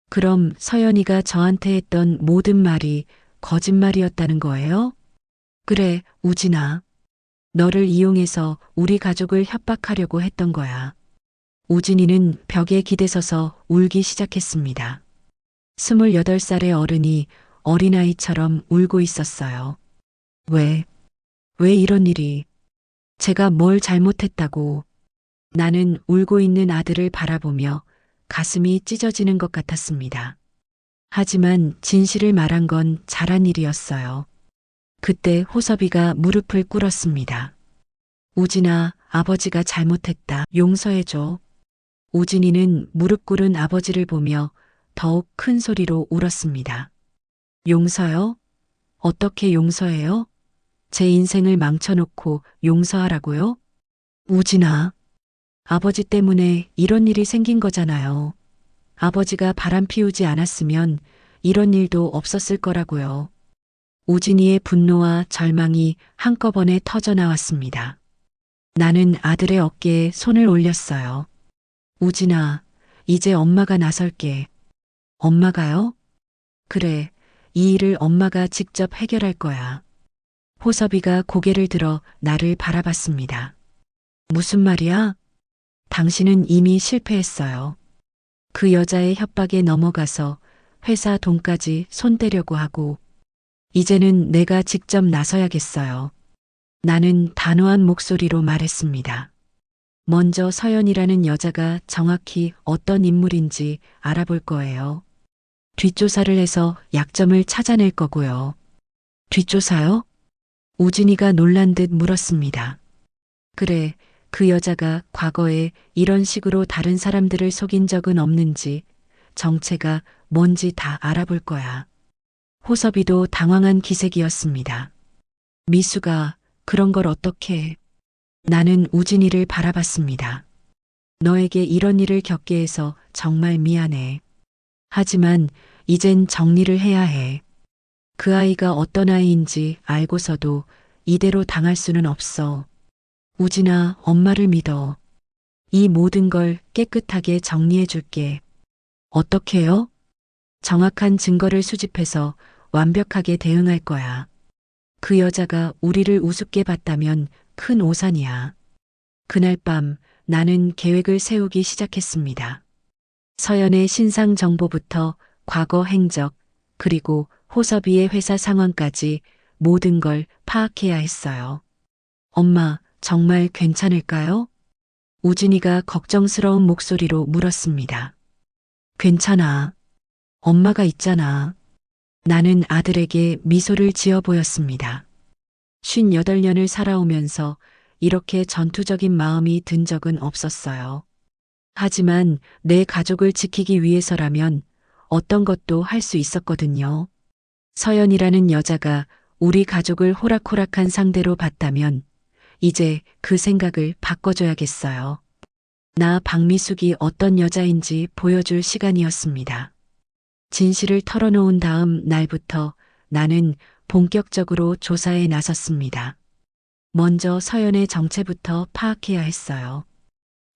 그럼 서연이가 저한테 했던 모든 말이 거짓말이었다는 거예요? 그래, 우진아. 너를 이용해서 우리 가족을 협박하려고 했던 거야. 우진이는 벽에 기대서서 울기 시작했습니다. 28살의 어른이 어린아이처럼 울고 있었어요. 왜 이런 일이? 제가 뭘 잘못했다고. 나는 울고 있는 아들을 바라보며 가슴이 찢어지는 것 같았습니다. 하지만 진실을 말한 건 잘한 일이었어요. 그때 호섭이가 무릎을 꿇었습니다. 우진아, 아버지가 잘못했다. 용서해줘. 우진이는 무릎 꿇은 아버지를 보며 더욱 큰 소리로 울었습니다. 용서요? 어떻게 용서해요? 제 인생을 망쳐놓고 용서하라고요? 우진아, 아버지 때문에 이런 일이 생긴 거잖아요. 아버지가 바람 피우지 않았으면 이런 일도 없었을 거라고요. 우진이의 분노와 절망이 한꺼번에 터져 나왔습니다. 나는 아들의 어깨에 손을 올렸어요. 우진아, 이제 엄마가 나설게. 엄마가요? 그래, 이 일을 엄마가 직접 해결할 거야. 호섭이가 고개를 들어 나를 바라봤습니다. 무슨 말이야? 당신은 이미 실패했어요. 그 여자의 협박에 넘어가서 회사 돈까지 손대려고 하고, 이제는 내가 직접 나서야겠어요. 나는 단호한 목소리로 말했습니다. 먼저 서연이라는 여자가 정확히 어떤 인물인지 알아볼 거예요. 뒷조사를 해서 약점을 찾아낼 거고요. 뒷조사요? 우진이가 놀란 듯 물었습니다. 그래, 그 여자가 과거에 이런 식으로 다른 사람들을 속인 적은 없는지, 정체가 뭔지 다 알아볼 거야. 호섭이도 당황한 기색이었습니다. 미수가 그런 걸 어떻게 해? 나는 우진이를 바라봤습니다. 너에게 이런 일을 겪게 해서 정말 미안해. 하지만 이젠 정리를 해야 해. 그 아이가 어떤 아이인지 알고서도 이대로 당할 수는 없어. 우진아, 엄마를 믿어. 이 모든 걸 깨끗하게 정리해 줄게. 어떻게요? 정확한 증거를 수집해서 완벽하게 대응할 거야. 그 여자가 우리를 우습게 봤다면 큰 오산이야. 그날 밤 나는 계획을 세우기 시작했습니다. 서연의 신상 정보부터 과거 행적, 그리고 호섭이의 회사 상황까지 모든 걸 파악해야 했어요. 엄마, 정말 괜찮을까요? 우진이가 걱정스러운 목소리로 물었습니다. 괜찮아. 엄마가 있잖아. 나는 아들에게 미소를 지어 보였습니다. 58년을 살아오면서 이렇게 전투적인 마음이 든 적은 없었어요. 하지만 내 가족을 지키기 위해서라면 어떤 것도 할 수 있었거든요. 서연이라는 여자가 우리 가족을 호락호락한 상대로 봤다면 이제 그 생각을 바꿔줘야겠어요. 나 박미숙이 어떤 여자인지 보여줄 시간이었습니다. 진실을 털어놓은 다음 날부터 나는 본격적으로 조사에 나섰습니다. 먼저 서연의 정체부터 파악해야 했어요.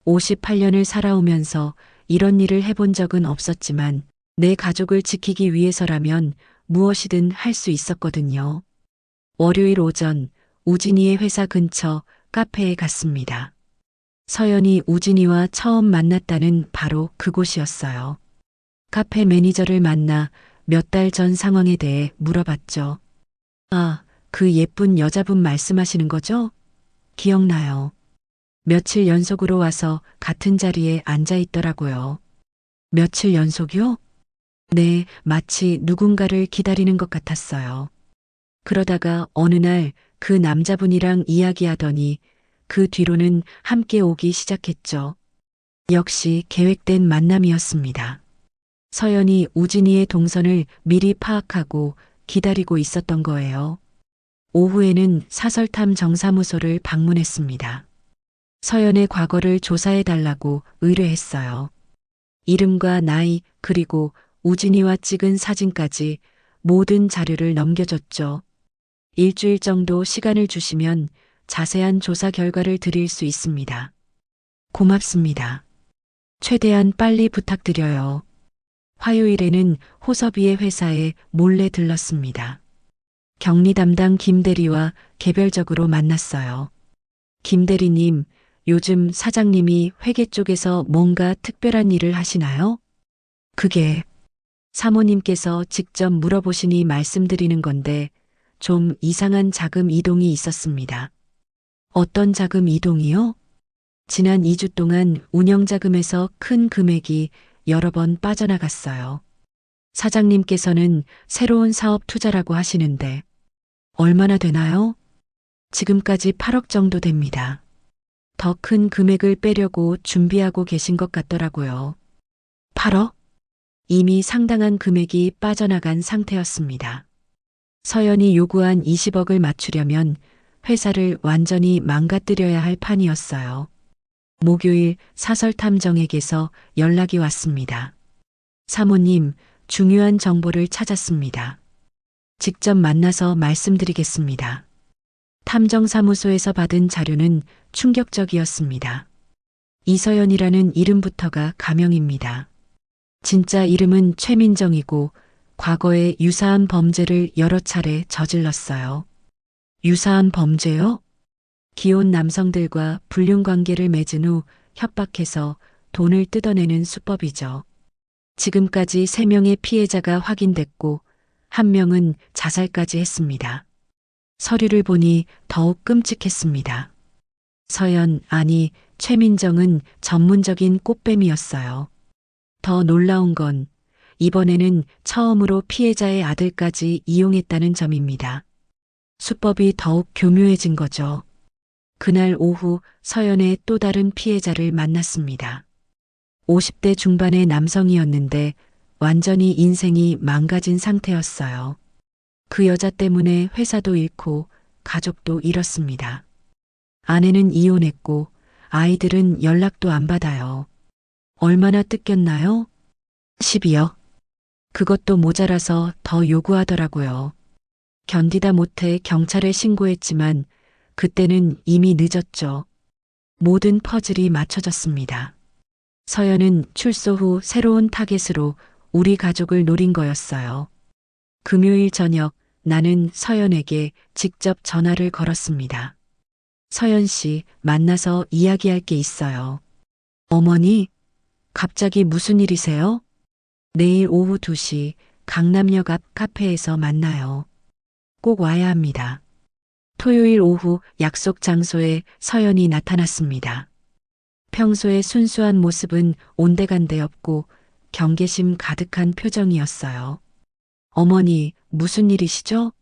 58년을 살아오면서 이런 일을 해본 적은 없었지만 내 가족을 지키기 위해서라면 무엇이든 할 수 있었거든요. 월요일 오전 우진이의 회사 근처 카페에 갔습니다. 서연이 우진이와 처음 만났다는 바로 그곳이었어요. 카페 매니저를 만나 몇 달 전 상황에 대해 물어봤죠. 아, 그 예쁜 여자분 말씀하시는 거죠? 기억나요. 며칠 연속으로 와서 같은 자리에 앉아 있더라고요. 며칠 연속이요? 네, 마치 누군가를 기다리는 것 같았어요. 그러다가 어느 날 그 남자분이랑 이야기하더니 그 뒤로는 함께 오기 시작했죠. 역시 계획된 만남이었습니다. 서연이 우진이의 동선을 미리 파악하고 기다리고 있었던 거예요. 오후에는 사설탐 정사무소를 방문했습니다. 서연의 과거를 조사해달라고 의뢰했어요. 이름과 나이 그리고 우진이와 찍은 사진까지 모든 자료를 넘겨줬죠. 일주일 정도 시간을 주시면 자세한 조사 결과를 드릴 수 있습니다. 고맙습니다. 최대한 빨리 부탁드려요. 화요일에는 호섭이의 회사에 몰래 들렀습니다. 격리 담당 김 대리와 개별적으로 만났어요. 김 대리님, 요즘 사장님이 회계 쪽에서 뭔가 특별한 일을 하시나요? 그게 사모님께서 직접 물어보시니 말씀드리는 건데 좀 이상한 자금 이동이 있었습니다. 어떤 자금 이동이요? 지난 2주 동안 운영자금에서 큰 금액이 여러 번 빠져나갔어요. 사장님께서는 새로운 사업 투자라고 하시는데 얼마나 되나요? 지금까지 8억 정도 됩니다. 더 큰 금액을 빼려고 준비하고 계신 것 같더라고요. 8억? 이미 상당한 금액이 빠져나간 상태였습니다. 서연이 요구한 20억을 맞추려면 회사를 완전히 망가뜨려야 할 판이었어요. 목요일 사설탐정에게서 연락이 왔습니다. 사모님, 중요한 정보를 찾았습니다. 직접 만나서 말씀드리겠습니다. 탐정사무소에서 받은 자료는 충격적이었습니다. 이서연이라는 이름부터가 가명입니다. 진짜 이름은 최민정이고 과거에 유사한 범죄를 여러 차례 저질렀어요. 유사한 범죄요? 기혼 남성들과 불륜관계를 맺은 후 협박해서 돈을 뜯어내는 수법이죠. 지금까지 3명의 피해자가 확인됐고 1명은 자살까지 했습니다. 서류를 보니 더욱 끔찍했습니다. 서연, 아니 최민정은 전문적인 꽃뱀이었어요. 더 놀라운 건 이번에는 처음으로 피해자의 아들까지 이용했다는 점입니다. 수법이 더욱 교묘해진 거죠. 그날 오후 서연의 또 다른 피해자를 만났습니다. 50대 중반의 남성이었는데 완전히 인생이 망가진 상태였어요. 그 여자 때문에 회사도 잃고 가족도 잃었습니다. 아내는 이혼했고 아이들은 연락도 안 받아요. 얼마나 뜯겼나요? 12억. 그것도 모자라서 더 요구하더라고요. 견디다 못해 경찰에 신고했지만 그때는 이미 늦었죠. 모든 퍼즐이 맞춰졌습니다. 서연은 출소 후 새로운 타겟으로 우리 가족을 노린 거였어요. 금요일 저녁 나는 서연에게 직접 전화를 걸었습니다. 서연 씨, 만나서 이야기할 게 있어요. 어머니, 갑자기 무슨 일이세요? 내일 오후 2시 강남역 앞 카페에서 만나요. 꼭 와야 합니다. 토요일 오후 약속 장소에 서연이 나타났습니다. 평소의 순수한 모습은 온데간데 없고 경계심 가득한 표정이었어요. 어머니, 무슨 일이시죠?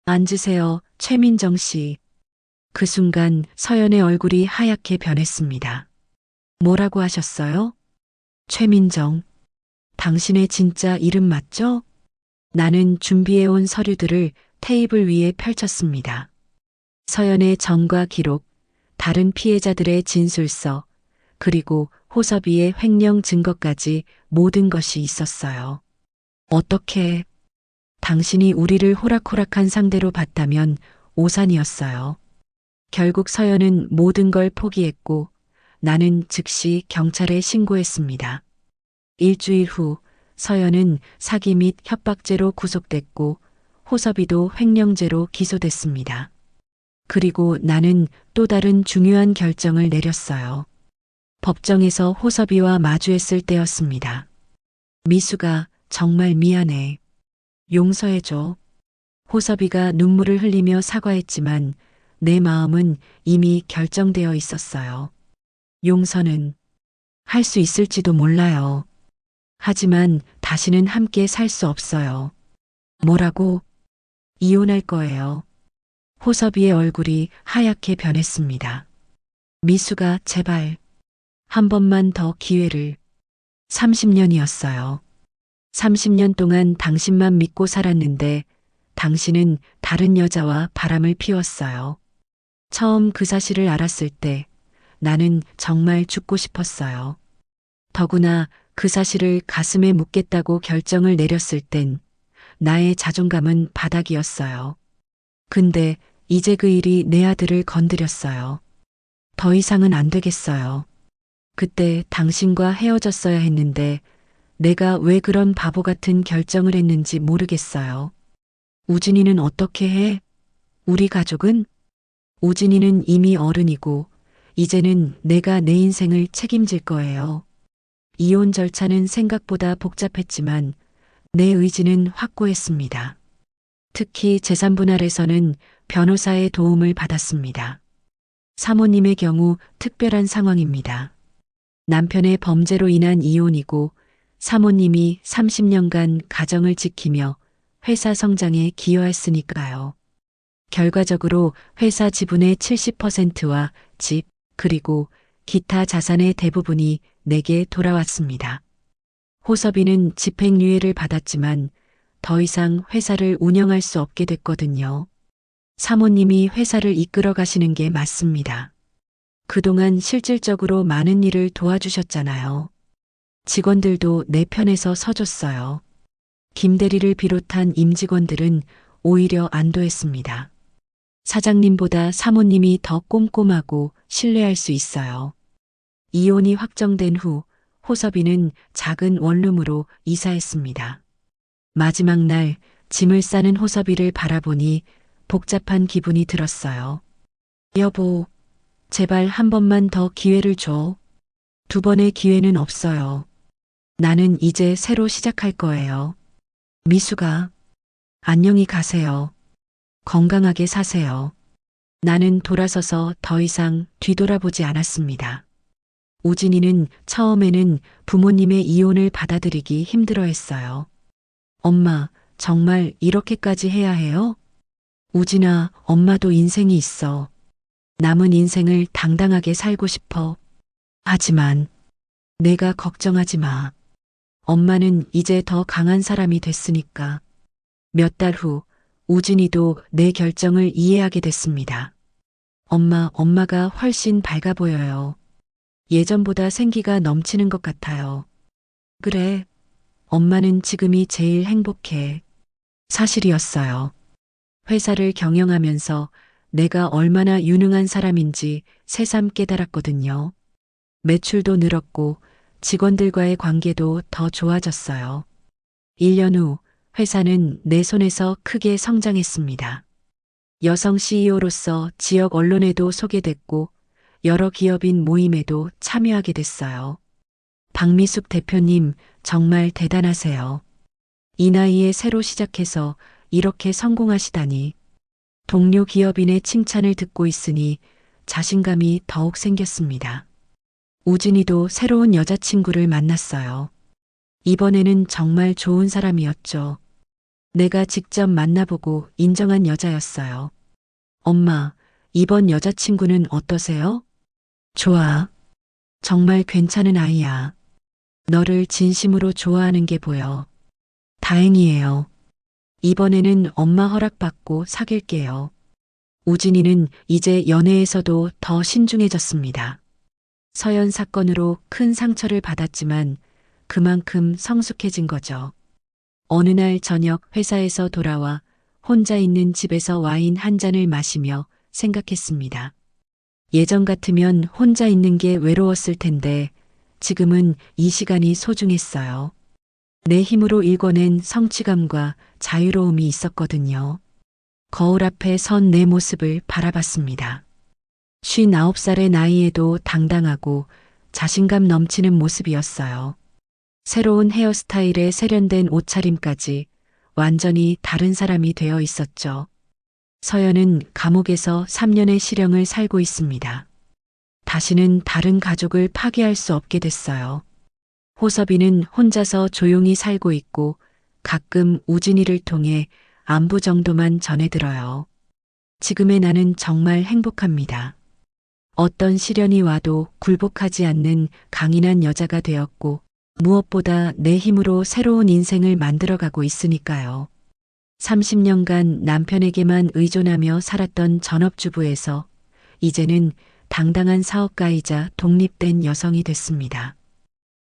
앉으세요, 최민정 씨. 그 순간 서연의 얼굴이 하얗게 변했습니다. 뭐라고 하셨어요? 최민정. 당신의 진짜 이름 맞죠? 나는 준비해온 서류들을 테이블 위에 펼쳤습니다. 서연의 전과 기록, 다른 피해자들의 진술서, 그리고 호섭이의 횡령 증거까지 모든 것이 있었어요. 어떻게 당신이 우리를 호락호락한 상대로 봤다면 오산이었어요. 결국 서연은 모든 걸 포기했고 나는 즉시 경찰에 신고했습니다. 일주일 후 서연은 사기 및 협박죄로 구속됐고 호섭이도 횡령죄로 기소됐습니다. 그리고 나는 또 다른 중요한 결정을 내렸어요. 법정에서 호섭이와 마주했을 때였습니다. 미수가 정말 미안해. 용서해줘. 호섭이가 눈물을 흘리며 사과했지만 내 마음은 이미 결정되어 있었어요. 용서는 할 수 있을지도 몰라요. 하지만 다시는 함께 살 수 없어요. 뭐라고? 이혼할 거예요. 호섭이의 얼굴이 하얗게 변했습니다. 미수가 제발 한 번만 더 기회를. 30년이었어요. 30년 동안 당신만 믿고 살았는데 당신은 다른 여자와 바람을 피웠어요. 처음 그 사실을 알았을 때 나는 정말 죽고 싶었어요. 더구나 그 사실을 가슴에 묻겠다고 결정을 내렸을 땐 나의 자존감은 바닥이었어요. 근데 이제 그 일이 내 아들을 건드렸어요. 더 이상은 안 되겠어요. 그때 당신과 헤어졌어야 했는데 내가 왜 그런 바보 같은 결정을 했는지 모르겠어요. 우진이는 어떻게 해? 우리 가족은? 우진이는 이미 어른이고 이제는 내가 내 인생을 책임질 거예요. 이혼 절차는 생각보다 복잡했지만 내 의지는 확고했습니다. 특히 재산분할에서는 변호사의 도움을 받았습니다. 사모님의 경우 특별한 상황입니다. 남편의 범죄로 인한 이혼이고 사모님이 30년간 가정을 지키며 회사 성장에 기여했으니까요. 결과적으로 회사 지분의 70%와 집, 그리고 기타 자산의 대부분이 내게 돌아왔습니다. 호섭이는 집행유예를 받았지만 더 이상 회사를 운영할 수 없게 됐거든요. 사모님이 회사를 이끌어 가시는 게 맞습니다. 그동안 실질적으로 많은 일을 도와주셨잖아요. 직원들도 내 편에서 서줬어요. 김 대리를 비롯한 임직원들은 오히려 안도했습니다. 사장님보다 사모님이 더 꼼꼼하고 신뢰할 수 있어요. 이혼이 확정된 후 호섭이는 작은 원룸으로 이사했습니다. 마지막 날 짐을 싸는 호섭이를 바라보니 복잡한 기분이 들었어요. 여보, 제발 한 번만 더 기회를 줘. 두 번의 기회는 없어요. 나는 이제 새로 시작할 거예요. 미수가, 안녕히 가세요. 건강하게 사세요. 나는 돌아서서 더 이상 뒤돌아보지 않았습니다. 우진이는 처음에는 부모님의 이혼을 받아들이기 힘들어했어요. 엄마, 정말 이렇게까지 해야 해요? 우진아, 엄마도 인생이 있어. 남은 인생을 당당하게 살고 싶어. 하지만 내가 걱정하지 마. 엄마는 이제 더 강한 사람이 됐으니까. 몇 달 후 우진이도 내 결정을 이해하게 됐습니다. 엄마가 훨씬 밝아 보여요. 예전보다 생기가 넘치는 것 같아요. 그래, 엄마는 지금이 제일 행복해. 사실이었어요. 회사를 경영하면서 내가 얼마나 유능한 사람인지 새삼 깨달았거든요. 매출도 늘었고 직원들과의 관계도 더 좋아졌어요. 1년 후 회사는 내 손에서 크게 성장했습니다. 여성 CEO로서 지역 언론에도 소개됐고 여러 기업인 모임에도 참여하게 됐어요. 박미숙 대표님, 정말 대단하세요. 이 나이에 새로 시작해서 이렇게 성공하시다니. 동료 기업인의 칭찬을 듣고 있으니 자신감이 더욱 생겼습니다. 우진이도 새로운 여자친구를 만났어요. 이번에는 정말 좋은 사람이었죠. 내가 직접 만나보고 인정한 여자였어요. 엄마, 이번 여자친구는 어떠세요? 좋아. 정말 괜찮은 아이야. 너를 진심으로 좋아하는 게 보여. 다행이에요. 이번에는 엄마 허락받고 사귈게요. 우진이는 이제 연애에서도 더 신중해졌습니다. 서연 사건으로 큰 상처를 받았지만 그만큼 성숙해진 거죠. 어느 날 저녁 회사에서 돌아와 혼자 있는 집에서 와인 한 잔을 마시며 생각했습니다. 예전 같으면 혼자 있는 게 외로웠을 텐데 지금은 이 시간이 소중했어요. 내 힘으로 일궈낸 성취감과 자유로움이 있었거든요. 거울 앞에 선 내 모습을 바라봤습니다. 59살의 나이에도 당당하고 자신감 넘치는 모습이었어요. 새로운 헤어스타일에 세련된 옷차림까지 완전히 다른 사람이 되어 있었죠. 서연은 감옥에서 3년의 실형을 살고 있습니다. 다시는 다른 가족을 파괴할 수 없게 됐어요. 호섭이는 혼자서 조용히 살고 있고 가끔 우진이를 통해 안부 정도만 전해들어요. 지금의 나는 정말 행복합니다. 어떤 시련이 와도 굴복하지 않는 강인한 여자가 되었고 무엇보다 내 힘으로 새로운 인생을 만들어가고 있으니까요. 30년간 남편에게만 의존하며 살았던 전업주부에서 이제는 당당한 사업가이자 독립된 여성이 됐습니다.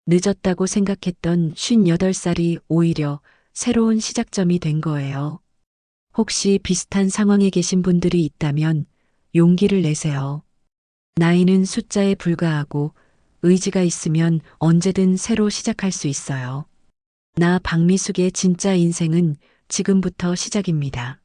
늦었다고 생각했던 58살이 오히려 새로운 시작점이 된 거예요. 혹시 비슷한 상황에 계신 분들이 있다면 용기를 내세요. 나이는 숫자에 불과하고 의지가 있으면 언제든 새로 시작할 수 있어요. 나 박미숙의 진짜 인생은 지금부터 시작입니다.